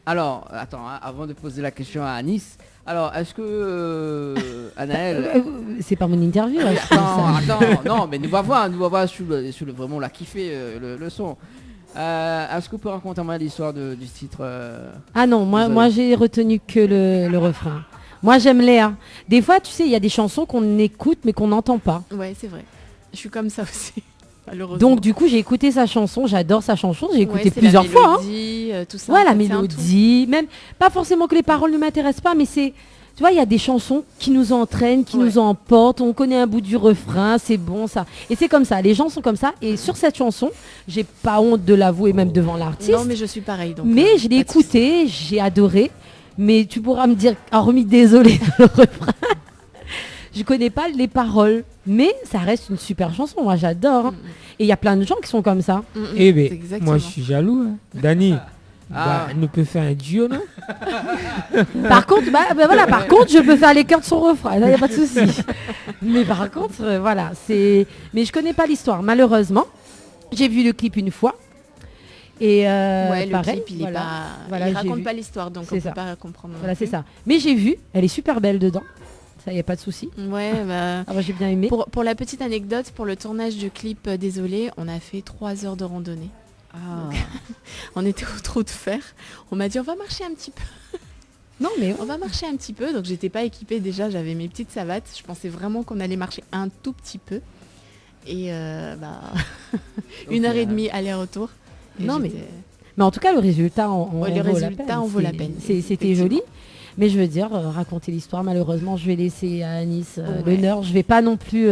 Alors, attends, avant de poser la question à Anis. Alors, est-ce que Anaël... c'est pas mon interview. Attends, non, mais nous va voir vraiment la kiffer le son. Est-ce que vous pouvez raconter moi l'histoire du titre Ah non, moi j'ai retenu que le refrain. Moi j'aime l'air. Des fois, tu sais, il y a des chansons qu'on écoute mais qu'on n'entend pas. Ouais, c'est vrai. Je suis comme ça aussi. Donc du coup, j'ai écouté sa chanson, j'adore sa chanson, j'ai écouté plusieurs fois. Tout ça. Ouais, la mélodie, même pas forcément que les paroles ne m'intéressent pas, mais c'est, tu vois, il y a des chansons qui nous entraînent, qui nous emportent, on connaît un bout du refrain, c'est bon ça. Et c'est comme ça, les gens sont comme ça. Et sur cette chanson, j'ai pas honte de l'avouer même devant l'artiste. Non, mais je suis pareil. Donc, mais je l'ai écouté, j'ai adoré. Mais tu pourras me dire, hormis désolé le refrain. Je connais pas les paroles, mais ça reste une super chanson. Moi, j'adore. Et il y a plein de gens qui sont comme ça. Eh bien, moi, je suis jaloux. Hein. Dani, nous peut faire un duo, non? Par contre, par contre, je peux faire les chœurs de son refrain. Il n'y a pas de souci. Mais par contre, voilà, c'est. Mais je connais pas l'histoire, malheureusement. J'ai vu le clip une fois. Et le pareil, clip, il raconte pas l'histoire, donc on peut pas comprendre. Voilà, c'est ça. Mais j'ai vu, elle est super belle dedans. Ça, y a pas de souci. Ouais, moi j'ai bien aimé. Pour la petite anecdote, pour le tournage du clip Désolé, on a fait 3 heures de randonnée. Donc, on était au trou de fer. On m'a dit on va marcher un petit peu. Non mais on va marcher un petit peu. Donc j'étais pas équipée déjà, j'avais mes petites savates. Je pensais vraiment qu'on allait marcher un tout petit peu. Et 1h30 aller-retour. Non mais en tout cas le résultat en vaut la peine. C'était joli. Mais je veux dire, raconter l'histoire, malheureusement, je vais laisser à Anis l'honneur. Je vais pas non plus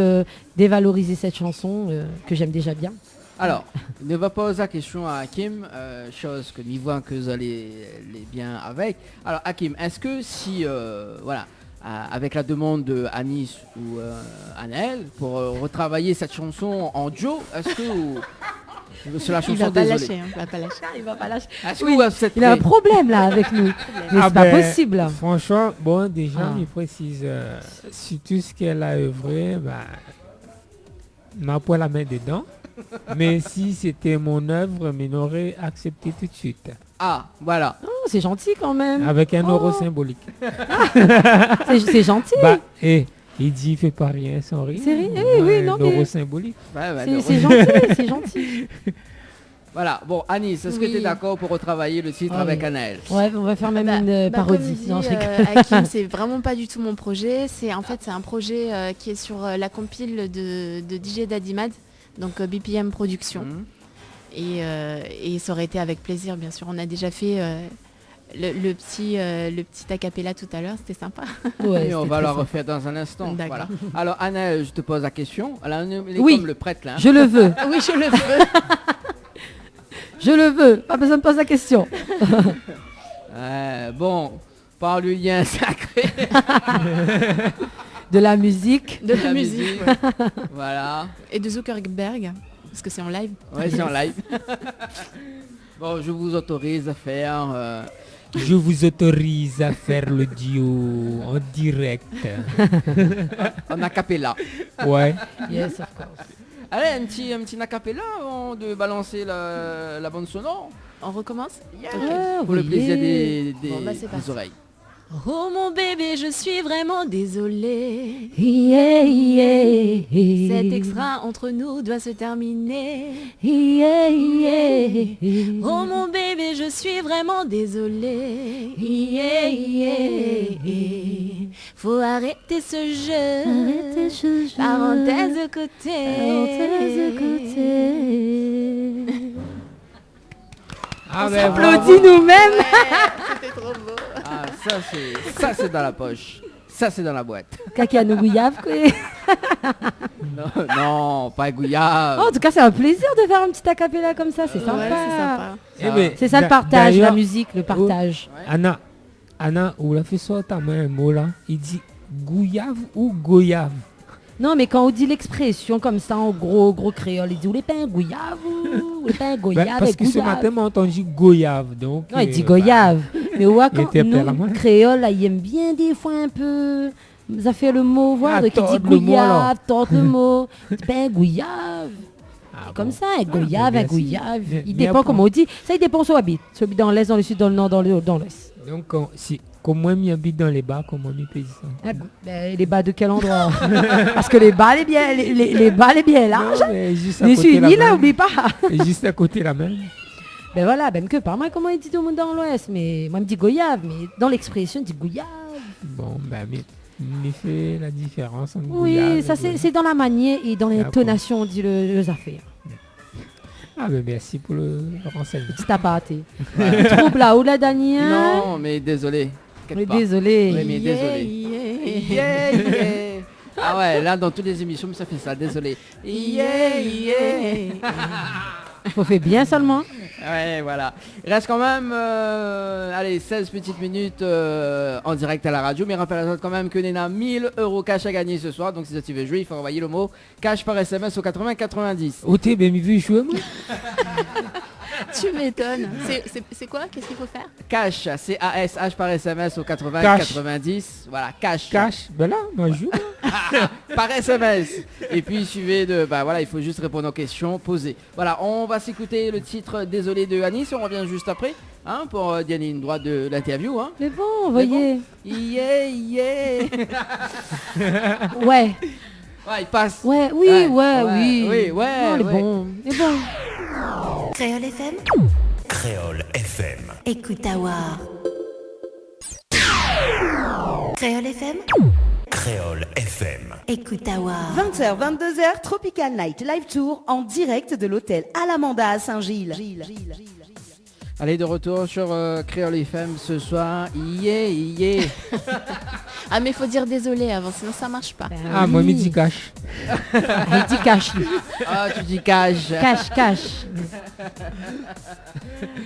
dévaloriser cette chanson que j'aime déjà bien. Alors, ne va pas poser la question à Hakim, chose que nous voyons que vous allez bien avec. Alors Hakim, est-ce que si, avec la demande de Anis ou Anaël pour retravailler cette chanson en duo, est-ce que... C'est la chanson il va pas lâcher, il va pas lâcher. Il va pas lâcher. Il a un problème là avec nous. Mais c'est pas possible. Franchement, bon, déjà, il précise sur tout ce qu'elle a œuvré, m'a pas la main dedans. Mais si c'était mon œuvre, il n'aurait accepté tout de suite. Ah, voilà. Oh, c'est gentil quand même. Avec un euro symbolique. C'est gentil. Il dit il fait pas rien sans rien. C'est rien. Oui, non mais. Euro symbolique. C'est gentil, c'est gentil. Voilà, bon Anis, est-ce que tu es d'accord pour retravailler le titre avec Anaël? Ouais, on va faire même une parodie. Comme dit, Hakim, c'est vraiment pas du tout mon projet. C'est un projet qui est sur la compile de DJ Dadimad, donc BPM Production. Et ça aurait été avec plaisir, bien sûr. On a déjà fait le petit acapella tout à l'heure, c'était sympa. Ouais, et on va le refaire dans un instant. Voilà. Alors Anaël, je te pose la question. Alors, oui, comme le prêtre là. Je le veux. Oui, je le veux. Je le veux, pas besoin de poser la question. Bon, par le lien sacré. De la musique. De la musique. Ouais. Voilà. Et de Zuckerberg, parce que c'est en live. Ouais, c'est en live. Bon, je vous autorise à faire... Je vous autorise à faire le duo en direct. En acapella. Ouais. Yes, of course. Allez, un petit acapella avant de balancer la bande sonore. On recommence Pour le plaisir des oreilles. Oh mon bébé, je suis vraiment désolée. Cet extra entre nous doit se terminer. Oh mon bébé, je suis vraiment désolée. Faut arrêter ce jeu. Parenthèse de côté. On s'applaudit nous-mêmes. C'était trop beau. Ah, ça c'est dans la poche. Ça c'est dans la boîte. Kaki à nous gouillave, quoi. Non, pas gouillave. En tout cas, c'est un plaisir de faire un petit acapella comme ça. C'est sympa. Ouais, c'est sympa. C'est ça le partage, la musique, le partage. Anna, où la fait ça, ta main un mot là. Il dit gouillave ou goyave. Non, mais quand on dit l'expression comme ça en gros créole, il dit ou les pains gouillave ou les pains goyave. Parce que ce matin, m'a entendu goyave. Donc, non, il dit goyave. Mais ouais, quand nous, créole, là, il aime bien des fois un peu. Ça fait le mot, voilà, qui dit goyave, tente le mot. Pain goyave. Comme ça, un goyave, un goyave. Il dépend comment on dit. Ça, il dépend sur habite. Sur habite dans l'est, dans le sud, dans le nord, dans l'ouest. Donc, comme moi, j'habite dans les bas, comment on peut dire ça? Les bas de quel endroit? Parce que les bas, les bas, les bien larges. Les unis, là, oublie pas. Juste à côté la même. Ben voilà, même que par moi, comment il dit tout le monde dans l'ouest? Mais moi, je me dis goyave, mais dans l'expression, je dis goyave. Bon, ben, mais fait la différence entre oui, ça c'est dans la manière et dans l'intonation, on dit les affaires. Ah ben merci pour le renseignement. Petit aparté. Trouble là, ou la Daniel? Non, mais désolé. Mais désolé. Oui, mais désolé. Yeah. Ah ouais, là dans toutes les émissions, ça fait ça, désolé. Faut faire bien seulement. Ouais, voilà. Il reste quand même, 16 petites minutes en direct à la radio. Mais rappelle quand même que Nena 1000 € cash à gagner ce soir. Donc si tu veux jouer, il faut envoyer le mot cash par SMS au 80-90. Oh, t'es bien vu jouer, moi. Tu m'étonnes. C'est quoi? Qu'est-ce qu'il faut faire? Cash, C-A-S-H par SMS au 80-90. Voilà, cash. Cash, ben là, moi je joue. Par SMS. Et puis suivez de... Bah voilà, il faut juste répondre aux questions posées. Voilà, on va s'écouter le titre Désolé de Anis. On revient juste après. Hein, pour gagner une droite de l'interview. Hein. Mais bon, voyez. Bon. Yeah. Ouais. Ouais, il passe. Ouais, oui. Non, il est bon. Créole FM. Créole FM. Écoute à voir. Créole FM. Créole FM. Écoute à voir. 20h, 22h, Tropical Night Live Tour en direct de l'hôtel Alamanda à Saint-Gilles. Allez, de retour sur Créole FM ce soir. Yeah. Ah, mais faut dire désolé avant, sinon ça marche pas. Ah, moi, il dit cash. Il dit cash. Ah, tu dis cash. Cash.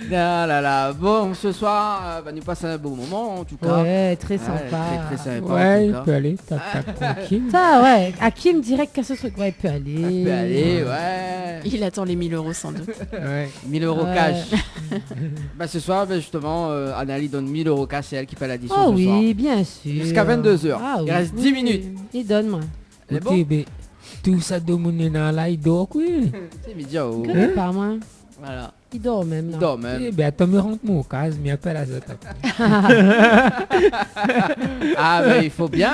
Là. Bon, ce soir, nous passons un beau moment en tout cas. Ouais, très sympa. Très sympa. Ouais, il peut aller. Tranquille. Ça, ouais. Hakim direct qu'à ce truc. Ouais, il peut aller. Il peut aller, ouais. Il attend les 1000 € sans doute. Ouais. 1000 € cash. Bah ce soir, justement, Anali donne 1000 € cash, c'est elle qui fait l'addition ce soir. Oui, bien sûr. Jusqu'à 22h. Il reste 10 minutes. Il donne, moi. Bon. Tout ça domine dans là, il dort, quoi. C'est médiocre. Que par moi. Voilà. Il dort même. Eh ben, attends, me rentre mon cas, mais appelle à ça. Ah, mais il faut bien,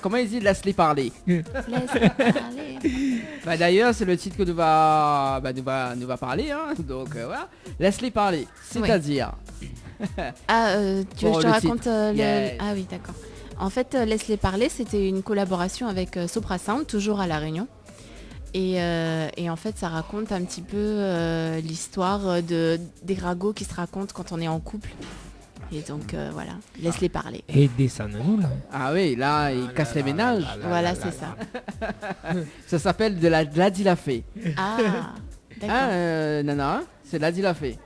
comment il dit, laisse-les parler. Laisse-les parler. Bah d'ailleurs, c'est le titre que nous va parler, hein. Donc voilà, laisse-les parler. C'est-à-dire. Tu veux que je te raconte yes. Ah oui, d'accord. En fait, laisse-les parler, c'était une collaboration avec Sopra Sound, toujours à La Réunion. Et en fait, ça raconte un petit peu l'histoire des ragots qui se racontent quand on est en couple. Et donc voilà, laisse-les parler. Et des nous là. Ah oui, là, ils cassent les ménages. Voilà, c'est ça. Ça s'appelle de la dilafé. Ah, d'accord. Nana, c'est de la dilafé.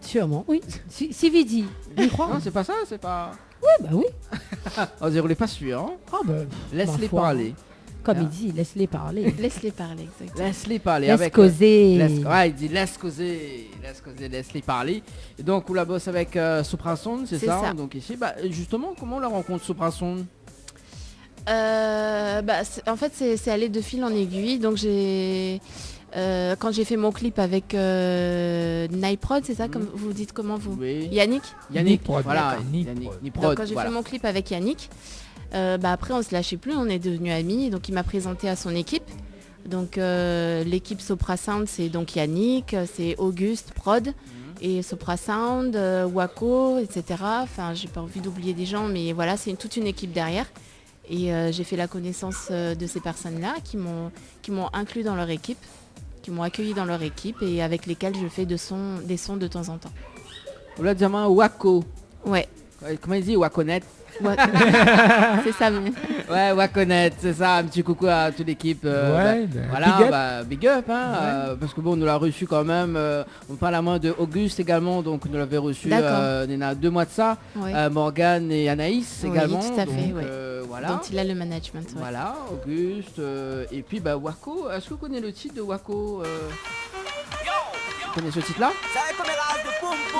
Sûrement, oui. Si Vidi, je crois. Non, c'est pas ça, c'est pas... Oui, bah oui. On n'est pas sûr. Hein. Ah bah, laisse-les parler. Comme il dit, laisse-les parler. Laisse-les parler, exactement. Laisse-les parler. Laisse causer. Ouais, il dit laisse causer, laisse-les parler. Et donc, on la bosse avec Sopra Sound, c'est ça. Donc ici, justement, comment on la rencontre, Sopra Sound? En fait, c'est allé de fil en aiguille. Donc, quand j'ai fait mon clip avec Niprod, c'est ça, comme vous dites, comment vous? Oui. Yannick, voilà. Yannick. Donc, quand j'ai fait mon clip avec Yannick, après on se lâchait plus, on est devenus amis, donc il m'a présenté à son équipe. Donc l'équipe Sopra Sound, c'est donc Yannick, c'est Auguste Prod et Sopra Sound, Waco, etc. Enfin, j'ai pas envie d'oublier des gens, mais voilà, c'est toute une équipe derrière. Et j'ai fait la connaissance de ces personnes-là qui m'ont inclus dans leur équipe, qui m'ont accueilli dans leur équipe et avec lesquelles je fais des sons de temps en temps. Vous l'avez dit Wako. Ouais. Comment il dit Wakonet? C'est ça. Mais... Ouais, Wakonet, c'est ça. Un petit coucou à toute l'équipe. Voilà, big up. Parce que bon, on nous l'a reçu quand même. On parle à moins de Auguste également, donc nous l'avait reçu il y a 2 mois de ça. Ouais. Morgane et Anaïs également. Tout à fait, donc, voilà. Dont il a le management. Ouais. Voilà, Auguste. Et puis Wako. Est-ce que vous connaissez le titre de Wako Vous connaissez ce titre-là?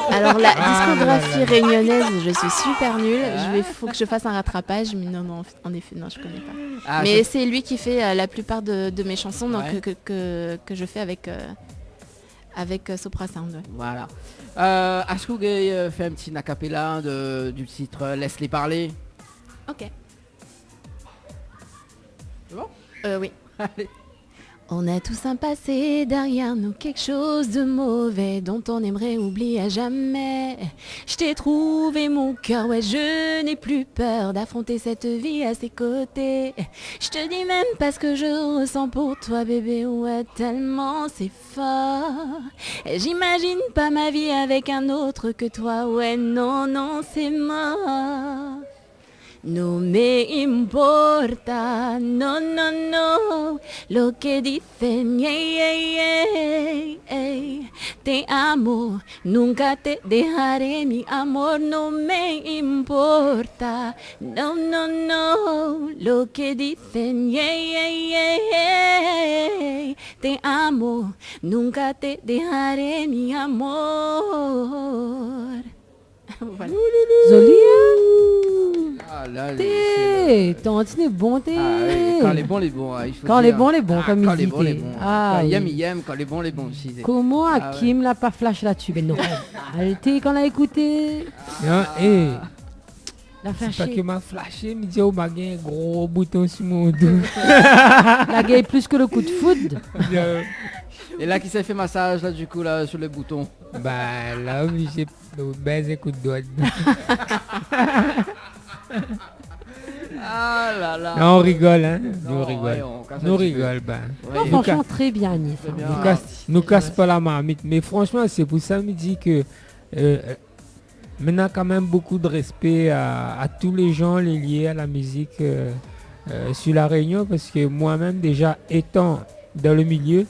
Alors la discographie réunionnaise, je suis super nulle. Faut que je fasse un rattrapage, mais non, en effet, non, je connais pas. Mais c'est lui qui fait la plupart de mes chansons, donc que je fais avec Sopra Sound. Ouais. Voilà. Est-ce que vous avez fait un petit acapella du titre Laisse-les parler? Ok. C'est bon? Oui. On a tous un passé derrière nous, quelque chose de mauvais dont on aimerait oublier à jamais. Je t'ai trouvé mon cœur, ouais, je n'ai plus peur d'affronter cette vie à ses côtés. Je te dis même pas ce que je ressens pour toi, bébé, ouais, tellement c'est fort. Et j'imagine pas ma vie avec un autre que toi, ouais, non, c'est mort. No me importa, no, lo que dicen, te amo, nunca te dejaré, mi amor, no me importa, no, lo que dicen, te amo, nunca te dejaré, mi amor. Voilà. Tantine bonté. Quand les bons, il faut quand dire. les bons, comme quand il les dit. bons, les bons. Ah, Yam, quand les bons aussi. Comment Hakim l'a pas flash là-dessus? Mais non, arrêtez quand l'a écouté. La flashé. C'est pas que m'a flashé, me dit, oh, m'a gagné un gros bouton sur mon dos. La gagné plus que le coup de foudre. Et là, qui s'est fait massage, là, du coup, là, sur les boutons? Bah, là, j'ai baisé coup de doigt. Ah là là. Non, on rigole, hein. Non, nous rigole, bah. Non, franchement, très bien, Nice. Nous casse pas la marmite. Mais franchement, c'est pour ça que me dit que maintenant, quand même, beaucoup de respect à tous les gens liés à la musique sur la Réunion, parce que moi-même, déjà, étant dans le milieu,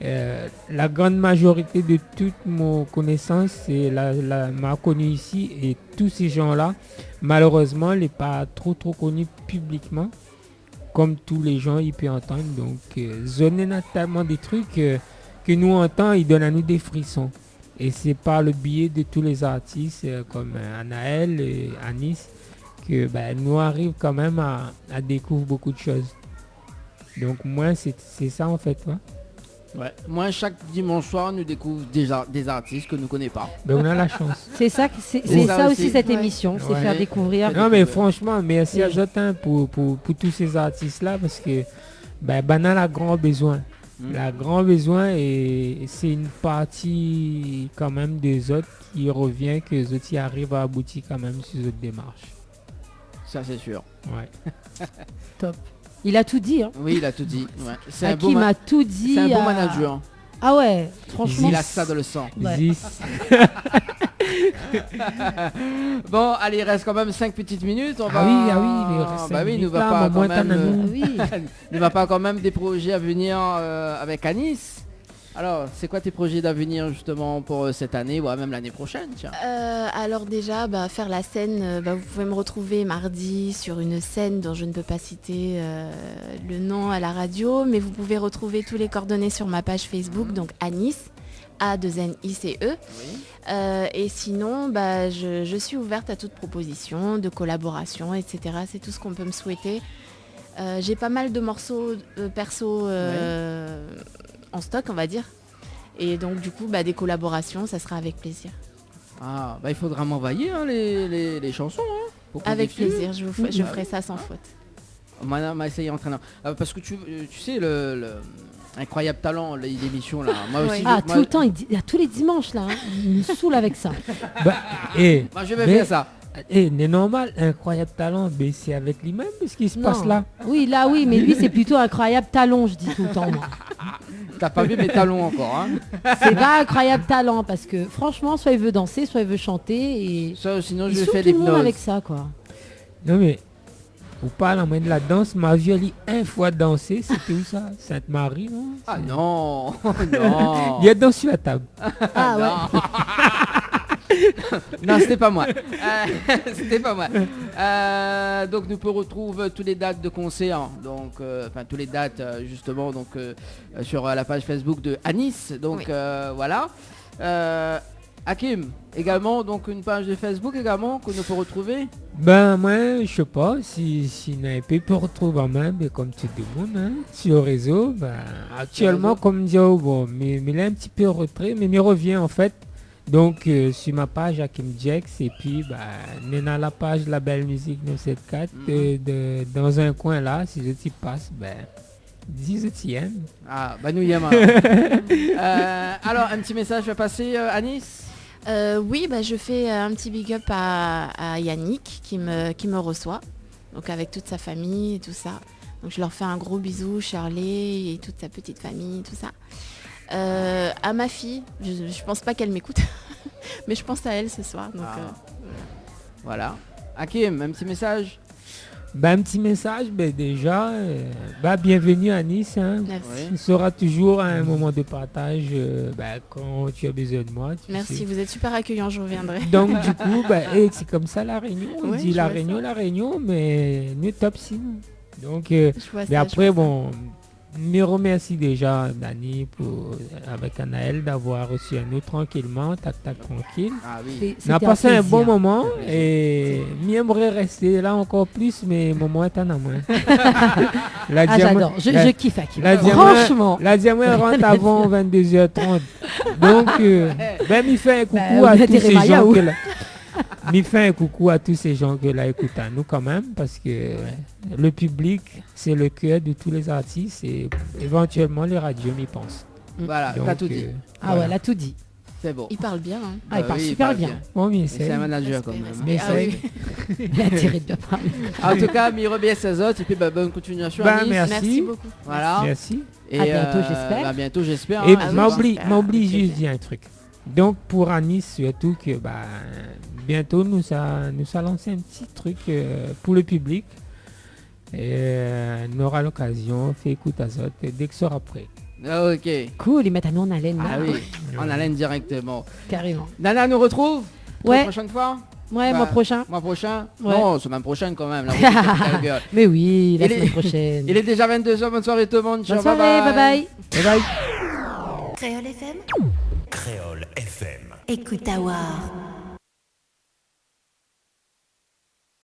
la grande majorité de toute mon connaissance m'a connu ici, et tous ces gens-là, malheureusement, n'est pas trop connus publiquement, comme tous les gens ils peuvent entendre. Donc, Zoné a tellement des trucs que nous entendons, ils donnent à nous des frissons. Et c'est par le biais de tous les artistes comme Anaël et Anis que nous arrivons quand même à découvrir beaucoup de choses. Donc moi, c'est ça en fait. Hein. Ouais. Moi, chaque dimanche soir, nous découvrons des artistes que nous ne connaissons pas. On a la chance. C'est ça aussi cette émission, c'est faire découvrir. Non mais franchement, merci à Jotin pour tous ces artistes-là, parce que on a grand besoin. La grand besoin, et c'est une partie quand même des autres qui revient, que les autres arrivent à aboutir quand même sur cette démarche. Ça c'est sûr. Ouais. Top. Il a tout dit. Hein. Oui, il a tout dit. Ouais. C'est un beau m'a tout dit. C'est un bon manager. Ah ouais, franchement. Il a ça dans le sang. Ouais. Bon, allez, il reste quand même 5 petites minutes. Il reste nous va pas quand même. Il va pas quand même des projets à venir avec Anis. Alors, c'est quoi tes projets d'avenir justement pour cette année ou même l'année prochaine, tiens? Alors déjà, faire la scène, vous pouvez me retrouver mardi sur une scène dont je ne peux pas citer le nom à la radio, mais vous pouvez retrouver tous les coordonnées sur ma page Facebook, donc Anis, A2NICE. Oui. Et sinon, je suis ouverte à toute proposition de collaboration, etc. C'est tout ce qu'on peut me souhaiter. J'ai pas mal de morceaux perso en stock, on va dire. Et donc du coup, des collaborations, ça sera avec plaisir. Ah, il faudra m'envoyer les chansons. Hein, avec plaisir, je ferai ça sans faute. On m'a essayé entraînant. Parce que tu sais, le Incroyable Talent, l'émission là. Moi aussi, tout le temps, il y a tous les dimanches là. Il me saoule avec ça. Je vais faire ça. c'est normal, incroyable talent, mais c'est avec lui-même ce qui se passe là. Oui, là oui, mais lui c'est plutôt incroyable talent, je dis tout le temps moi. T'as pas vu mes talons encore, hein? C'est pas incroyable talent parce que franchement, soit il veut danser, soit il veut chanter et ça, sinon il je saoule fais tout le monde l'hypnose avec ça quoi. Non mais, vous parlez en main de la danse, ma vie elle une fois dansé, c'était où ça? Sainte-Marie, non? Ah non, non. Il y a danse sur la table. Ah ouais. Non, c'était pas moi. C'était pas moi. Donc nous peut retrouver toutes les dates de concert, donc enfin toutes les dates justement donc sur la page Facebook de Anis. Donc voilà. Hakim également, donc une page de Facebook également que nous peut retrouver. Ben moi je sais pas si n'avait pas retrouver même mais comme tout le monde hein, sur le réseau. Ben, actuellement comme dit bon mais il est un petit peu retrait mais il revient en fait. Donc sur ma page Hakim Jex et puis bah, dans la page La Belle Musique 974 dans un coin là si je t'y passe ben 10e. Ah bah nous y aimons. Alors un petit message à passer Anis. Oui, bah, je fais un petit big up à Yannick qui me reçoit, donc avec toute sa famille et tout ça. Donc je leur fais un gros bisou, Shirley et toute sa petite famille, tout ça. À ma fille, je pense pas qu'elle m'écoute, mais je pense à elle ce soir. Donc, voilà. Hakim, un petit message. Bah, un petit message, ben déjà, bienvenue à Nice. Hein. Merci. Tu seras toujours un moment de partage quand tu as besoin de moi. Merci, sais. vous êtes super accueillant, je reviendrai. Donc du coup, c'est comme ça la Réunion. On dit la Réunion, mais nous top sinon. Donc, mais après, bon, me remercie déjà Dani avec Anaël d'avoir reçu un autre tranquillement, tac tranquille. Ah oui. On a passé un bon moment et j'aimerais rester là encore plus, mais moment est en amont. J'adore, je kiffe Hakim. Franchement. La diamant rentre avant 22h30. Donc, il fait un coucou à tous ces gens que là. Il fait un coucou à tous ces gens qui là écoutent à nous quand même parce que le public c'est le cœur de tous les artistes et éventuellement les radios m'y pensent. Voilà, t'as tout dit. Ouais, elle a tout dit. C'est bon. Il parle bien. Hein. Il parle super bien. Bon, mais c'est un manager quand même. Mais il a tiré de bien parler. En tout cas, mi remet ses autres et puis bonne continuation. Merci beaucoup. Voilà. Merci. Et à bientôt j'espère. À bientôt j'espère. Et m'oublie juste dire un truc. Donc pour Anis surtout que bientôt nous allons lancer un petit truc pour le public et on aura l'occasion de faire écoute à Zot dès que ce sera prêt. Ok. Cool, ils mettent à nous en haleine. Ah oui, en haleine directement. Carrément. Nana nous retrouve la prochaine fois. Ouais, mois prochain. Mois prochain. Ouais. Non, semaine prochaine quand même. Là, mais oui, la semaine prochaine. Il est déjà 22h, bonne soirée tout le monde. Bonne soirée, bye bye. Bye bye. Créole FM. Créole FM. Écoute à voir.